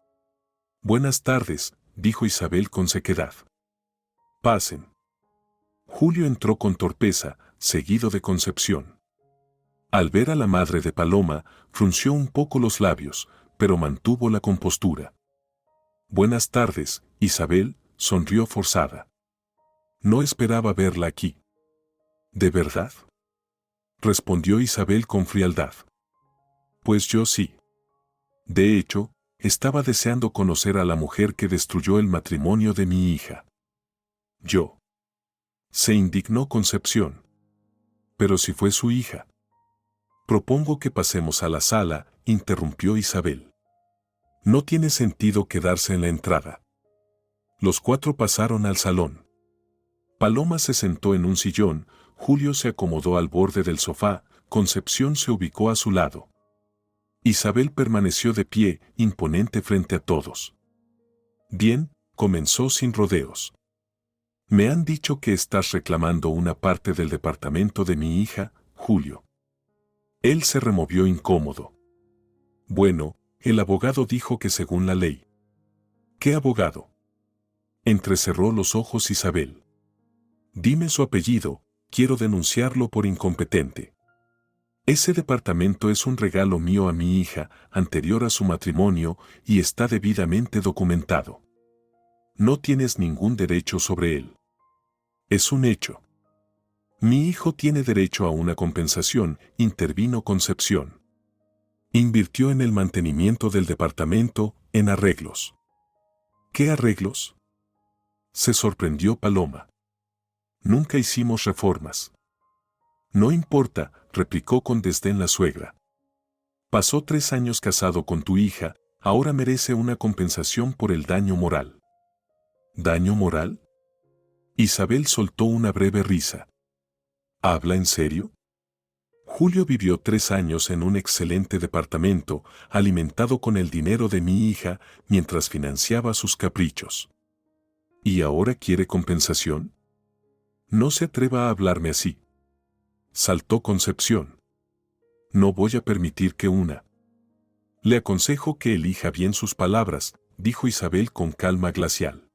Buenas tardes, dijo Isabel con sequedad. Pasen. Julio entró con torpeza, seguido de Concepción. Al ver a la madre de Paloma, frunció un poco los labios, pero mantuvo la compostura. Buenas tardes, Isabel, sonrió forzada. No esperaba verla aquí. ¿De verdad? Respondió Isabel con frialdad. Pues yo sí. De hecho, estaba deseando conocer a la mujer que destruyó el matrimonio de mi hija. Yo. Se indignó Concepción. Pero si fue su hija. Propongo que pasemos a la sala, interrumpió Isabel. No tiene sentido quedarse en la entrada. Los 4 pasaron al salón. Paloma se sentó en un sillón, Julio se acomodó al borde del sofá, Concepción se ubicó a su lado. Isabel permaneció de pie, imponente frente a todos. Bien, comenzó sin rodeos. Me han dicho que estás reclamando una parte del departamento de mi hija, Julio. Él se removió incómodo. Bueno, el abogado dijo que según la ley. ¿Qué abogado? Entrecerró los ojos Isabel. Dime su apellido, quiero denunciarlo por incompetente. Ese departamento es un regalo mío a mi hija, anterior a su matrimonio, y está debidamente documentado. No tienes ningún derecho sobre él. Es un hecho. Mi hijo tiene derecho a una compensación, intervino Concepción. Invirtió en el mantenimiento del departamento, en arreglos. ¿Qué arreglos? Se sorprendió Paloma. Nunca hicimos reformas. No importa, replicó con desdén la suegra. Pasó 3 años casado con tu hija, ahora merece una compensación por el daño moral. ¿Daño moral? Isabel soltó una breve risa. ¿Habla en serio? Julio vivió 3 años en un excelente departamento, alimentado con el dinero de mi hija, mientras financiaba sus caprichos. ¿Y ahora quiere compensación? No se atreva a hablarme así. Saltó Concepción. No voy a permitir que una. Le aconsejo que elija bien sus palabras, dijo Isabel con calma glacial.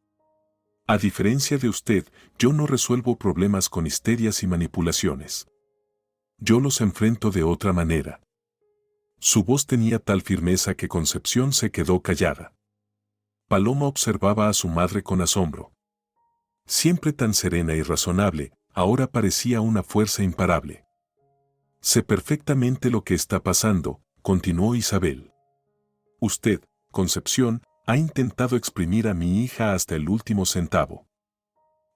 A diferencia de usted, yo no resuelvo problemas con histerias y manipulaciones. Yo los enfrento de otra manera. Su voz tenía tal firmeza que Concepción se quedó callada. Paloma observaba a su madre con asombro. Siempre tan serena y razonable, ahora parecía una fuerza imparable. Sé perfectamente lo que está pasando, continuó Isabel. Usted, Concepción, ha intentado exprimir a mi hija hasta el último centavo.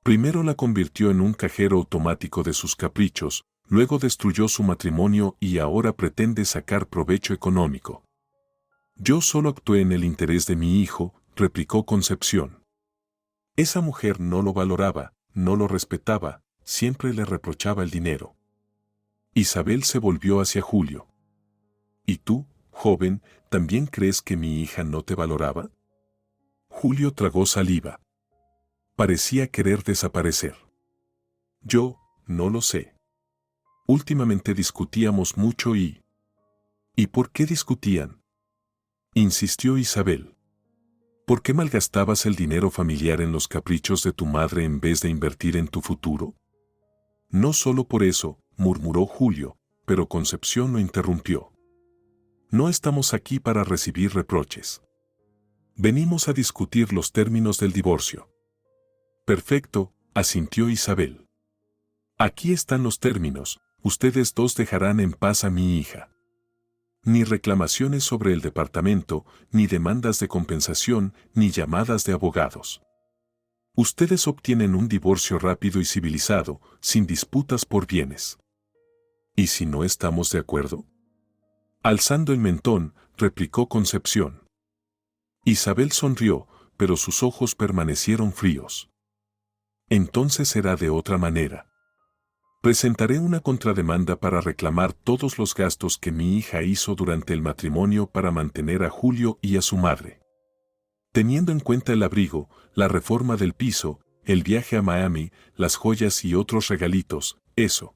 Primero la convirtió en un cajero automático de sus caprichos, luego destruyó su matrimonio y ahora pretende sacar provecho económico. Yo solo actué en el interés de mi hijo, replicó Concepción. Esa mujer no lo valoraba, no lo respetaba, siempre le reprochaba el dinero. Isabel se volvió hacia Julio. ¿Y tú, joven, también crees que mi hija no te valoraba? Julio tragó saliva. Parecía querer desaparecer. Yo, no lo sé. Últimamente discutíamos mucho y... ¿Y por qué discutían? Insistió Isabel. ¿Por qué malgastabas el dinero familiar en los caprichos de tu madre en vez de invertir en tu futuro? No solo por eso, murmuró Julio, pero Concepción lo interrumpió. No estamos aquí para recibir reproches. Venimos a discutir los términos del divorcio. Perfecto, asintió Isabel. Aquí están los términos, ustedes dos dejarán en paz a mi hija. Ni reclamaciones sobre el departamento, ni demandas de compensación, ni llamadas de abogados. Ustedes obtienen un divorcio rápido y civilizado, sin disputas por bienes. ¿Y si no estamos de acuerdo? Alzando el mentón, replicó Concepción. Isabel sonrió, pero sus ojos permanecieron fríos. Entonces será de otra manera. Presentaré una contrademanda para reclamar todos los gastos que mi hija hizo durante el matrimonio para mantener a Julio y a su madre. Teniendo en cuenta el abrigo, la reforma del piso, el viaje a Miami, las joyas y otros regalitos, eso.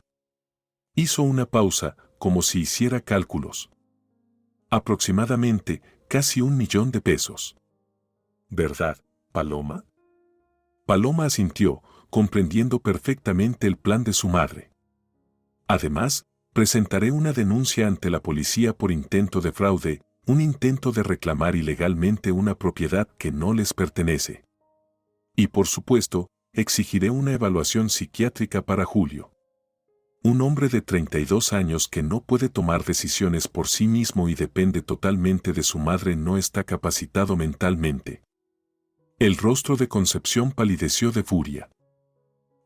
Hizo una pausa, como si hiciera cálculos. Aproximadamente, casi 1 millón de pesos. ¿Verdad, Paloma? Paloma asintió, comprendiendo perfectamente el plan de su madre. Además, presentaré una denuncia ante la policía por intento de fraude, un intento de reclamar ilegalmente una propiedad que no les pertenece. Y por supuesto, exigiré una evaluación psiquiátrica para Julio. Un hombre de 32 años que no puede tomar decisiones por sí mismo y depende totalmente de su madre no está capacitado mentalmente. El rostro de Concepción palideció de furia.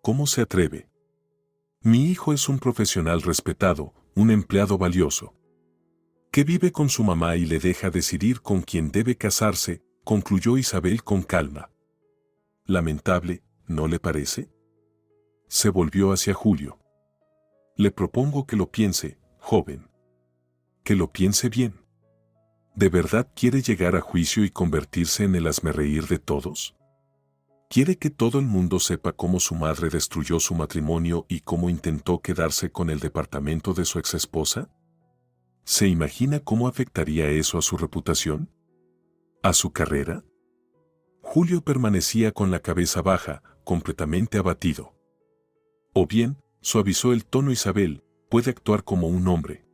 ¿Cómo se atreve? Mi hijo es un profesional respetado, un empleado valioso, que vive con su mamá y le deja decidir con quién debe casarse, concluyó Isabel con calma. Lamentable, ¿no le parece? Se volvió hacia Julio. Le propongo que lo piense, joven. Que lo piense bien. ¿De verdad quiere llegar a juicio y convertirse en el hazmerreír de todos? ¿Quiere que todo el mundo sepa cómo su madre destruyó su matrimonio y cómo intentó quedarse con el departamento de su exesposa? ¿Se imagina cómo afectaría eso a su reputación? ¿A su carrera? Julio permanecía con la cabeza baja, completamente abatido. O bien, suavizó el tono Isabel, puede actuar como un hombre.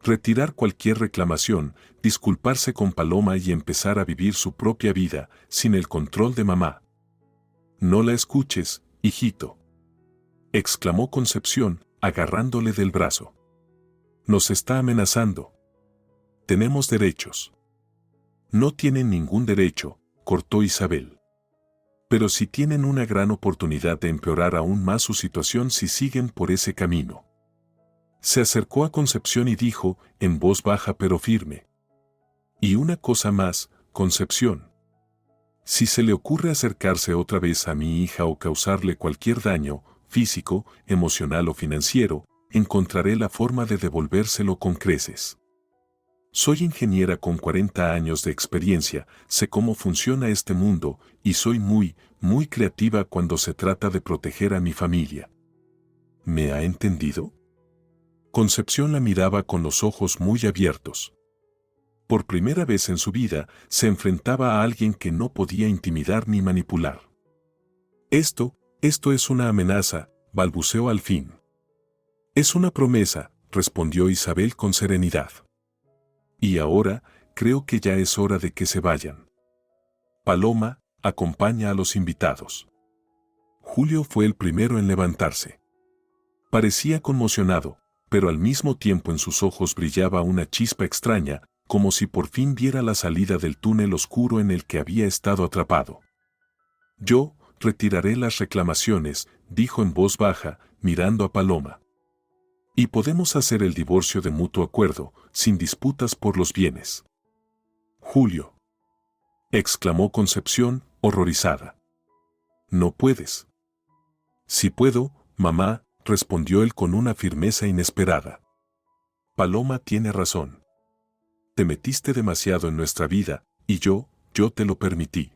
Retirar cualquier reclamación, disculparse con Paloma y empezar a vivir su propia vida, sin el control de mamá. No la escuches, hijito, exclamó Concepción, agarrándole del brazo. Nos está amenazando. Tenemos derechos. No tienen ningún derecho, cortó Isabel. Pero sí tienen una gran oportunidad de empeorar aún más su situación si siguen por ese camino. Se acercó a Concepción y dijo, en voz baja pero firme. Y una cosa más, Concepción. Si se le ocurre acercarse otra vez a mi hija o causarle cualquier daño, físico, emocional o financiero, encontraré la forma de devolvérselo con creces. Soy ingeniera con 40 años de experiencia, sé cómo funciona este mundo y soy muy creativa cuando se trata de proteger a mi familia. ¿Me ha entendido? Concepción la miraba con los ojos muy abiertos. Por primera vez en su vida, se enfrentaba a alguien que no podía intimidar ni manipular. Esto es una amenaza, balbuceó al fin. Es una promesa, respondió Isabel con serenidad. Y ahora, creo que ya es hora de que se vayan. Paloma, acompaña a los invitados. Julio fue el primero en levantarse. Parecía conmocionado, pero al mismo tiempo en sus ojos brillaba una chispa extraña, como si por fin viera la salida del túnel oscuro en el que había estado atrapado. Yo retiraré las reclamaciones, dijo en voz baja, mirando a Paloma. Y podemos hacer el divorcio de mutuo acuerdo, sin disputas por los bienes. Julio, exclamó Concepción, horrorizada. No puedes. Sí puedo, mamá, respondió él con una firmeza inesperada. Paloma tiene razón. Te metiste demasiado en nuestra vida, y yo te lo permití.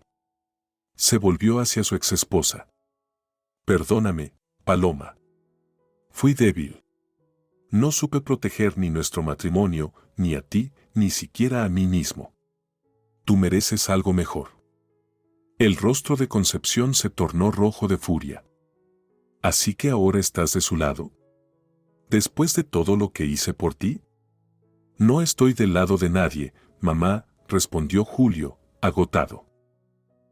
Se volvió hacia su exesposa. Perdóname, Paloma. Fui débil. No supe proteger ni nuestro matrimonio, ni a ti, ni siquiera a mí mismo. Tú mereces algo mejor. El rostro de Concepción se tornó rojo de furia. ¿Así que ahora estás de su lado? ¿Después de todo lo que hice por ti? No estoy del lado de nadie, mamá, respondió Julio, agotado.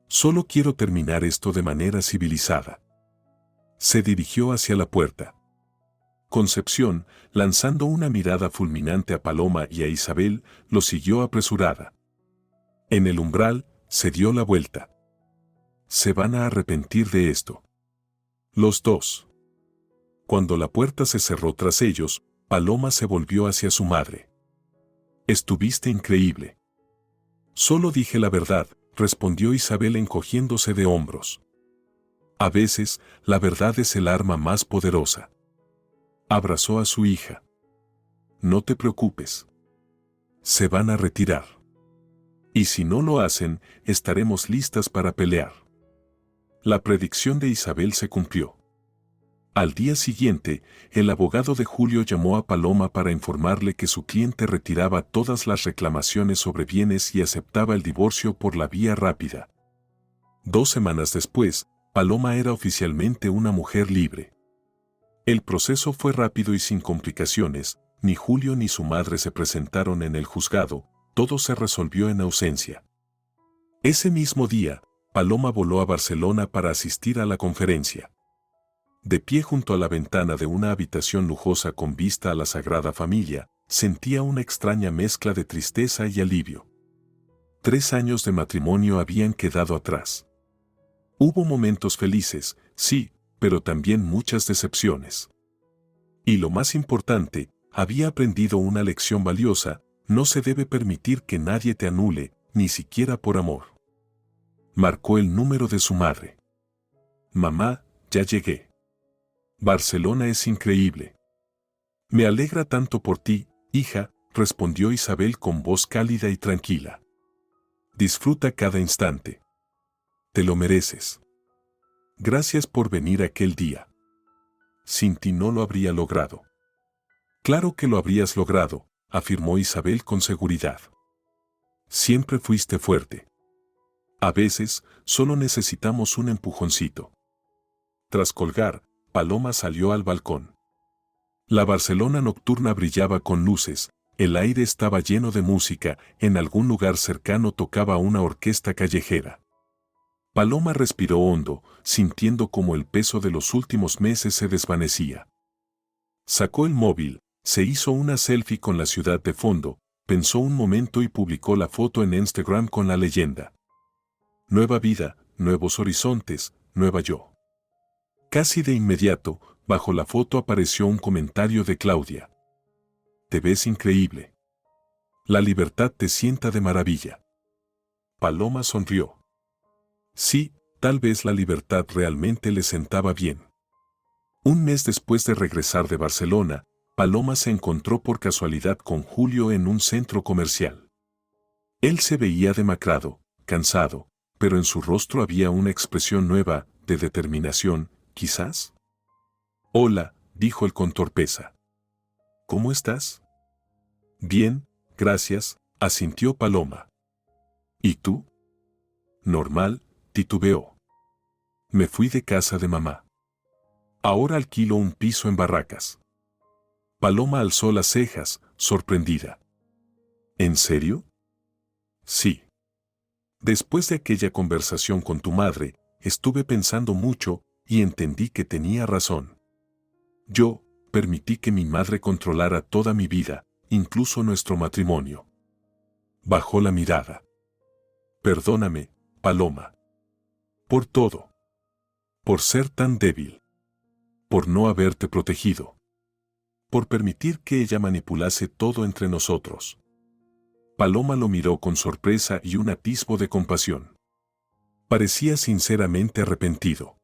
Solo quiero terminar esto de manera civilizada. Se dirigió hacia la puerta. Concepción, lanzando una mirada fulminante a Paloma y a Isabel, lo siguió apresurada. En el umbral, se dio la vuelta. Se van a arrepentir de esto. Los dos. Cuando la puerta se cerró tras ellos, Paloma se volvió hacia su madre. Estuviste increíble. Solo dije la verdad, respondió Isabel encogiéndose de hombros. A veces, la verdad es el arma más poderosa. Abrazó a su hija. No te preocupes. Se van a retirar. Y si no lo hacen, estaremos listas para pelear. La predicción de Isabel se cumplió. Al día siguiente, el abogado de Julio llamó a Paloma para informarle que su cliente retiraba todas las reclamaciones sobre bienes y aceptaba el divorcio por la vía rápida. 2 semanas después, Paloma era oficialmente una mujer libre. El proceso fue rápido y sin complicaciones, ni Julio ni su madre se presentaron en el juzgado, todo se resolvió en ausencia. Ese mismo día, Paloma voló a Barcelona para asistir a la conferencia. De pie junto a la ventana de una habitación lujosa con vista a la Sagrada Familia, sentía una extraña mezcla de tristeza y alivio. 3 años de matrimonio habían quedado atrás. Hubo momentos felices, sí, pero también muchas decepciones. Y lo más importante, había aprendido una lección valiosa: no se debe permitir que nadie te anule, ni siquiera por amor. Marcó el número de su madre. Mamá, ya llegué. Barcelona es increíble. Me alegra tanto por ti, hija, respondió Isabel con voz cálida y tranquila. Disfruta cada instante. Te lo mereces. Gracias por venir aquel día. Sin ti no lo habría logrado. Claro que lo habrías logrado, afirmó Isabel con seguridad. Siempre fuiste fuerte. A veces, solo necesitamos un empujoncito. Tras colgar, Paloma salió al balcón. La Barcelona nocturna brillaba con luces, el aire estaba lleno de música, en algún lugar cercano tocaba una orquesta callejera. Paloma respiró hondo, sintiendo como el peso de los últimos meses se desvanecía. Sacó el móvil, se hizo una selfie con la ciudad de fondo, pensó un momento y publicó la foto en Instagram con la leyenda: Nueva vida, nuevos horizontes, nueva yo. Casi de inmediato, bajo la foto apareció un comentario de Claudia. Te ves increíble. La libertad te sienta de maravilla. Paloma sonrió. Sí, tal vez la libertad realmente le sentaba bien. Un mes después de regresar de Barcelona, Paloma se encontró por casualidad con Julio en un centro comercial. Él se veía demacrado, cansado, pero en su rostro había una expresión nueva, de determinación, quizás. Hola, dijo él con torpeza. ¿Cómo estás? Bien, gracias, asintió Paloma. ¿Y tú? Normal, titubeó. Me fui de casa de mamá. Ahora alquilo un piso en Barracas. Paloma alzó las cejas, sorprendida. ¿En serio? Sí. Después de aquella conversación con tu madre, estuve pensando mucho y entendí que tenía razón. Yo permití que mi madre controlara toda mi vida, incluso nuestro matrimonio. Bajó la mirada. Perdóname, Paloma. Por todo. Por ser tan débil. Por no haberte protegido. Por permitir que ella manipulase todo entre nosotros. Paloma lo miró con sorpresa y un atisbo de compasión. Parecía sinceramente arrepentido.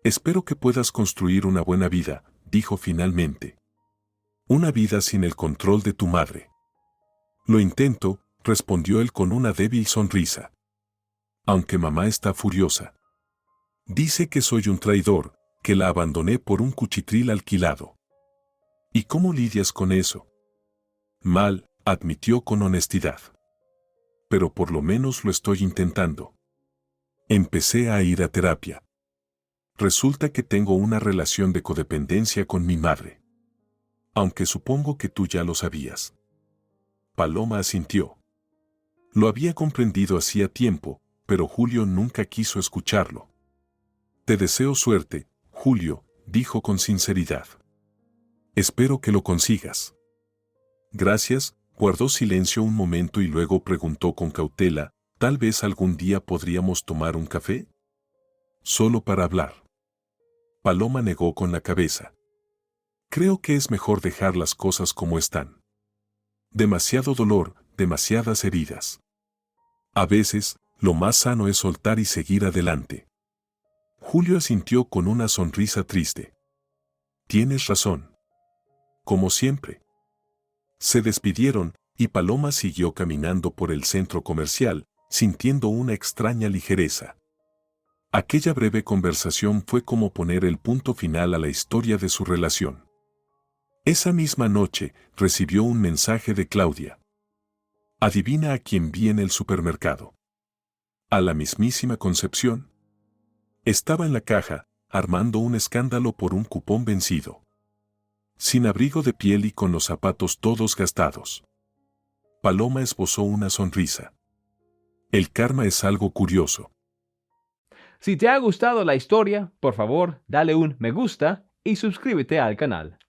Espero que puedas construir una buena vida, dijo finalmente. Una vida sin el control de tu madre. Lo intento, respondió él con una débil sonrisa. Aunque mamá está furiosa. Dice que soy un traidor, que la abandoné por un cuchitril alquilado. ¿Y cómo lidias con eso? Mal, admitió con honestidad. Pero por lo menos lo estoy intentando. Empecé a ir a terapia. Resulta que tengo una relación de codependencia con mi madre. Aunque supongo que tú ya lo sabías. Paloma asintió. Lo había comprendido hacía tiempo, pero Julio nunca quiso escucharlo. Te deseo suerte, Julio, dijo con sinceridad. Espero que lo consigas. Gracias, guardó silencio un momento y luego preguntó con cautela, ¿tal vez algún día podríamos tomar un café? Solo para hablar. Paloma negó con la cabeza. Creo que es mejor dejar las cosas como están. Demasiado dolor, demasiadas heridas. A veces, lo más sano es soltar y seguir adelante. Julio asintió con una sonrisa triste. Tienes razón. Como siempre. Se despidieron, y Paloma siguió caminando por el centro comercial, sintiendo una extraña ligereza. Aquella breve conversación fue como poner el punto final a la historia de su relación. Esa misma noche, recibió un mensaje de Claudia. Adivina a quién vi en el supermercado. A la mismísima Concepción. Estaba en la caja, armando un escándalo por un cupón vencido. Sin abrigo de piel y con los zapatos todos gastados. Paloma esbozó una sonrisa. El karma es algo curioso. Si te ha gustado la historia, por favor, dale un me gusta y suscríbete al canal.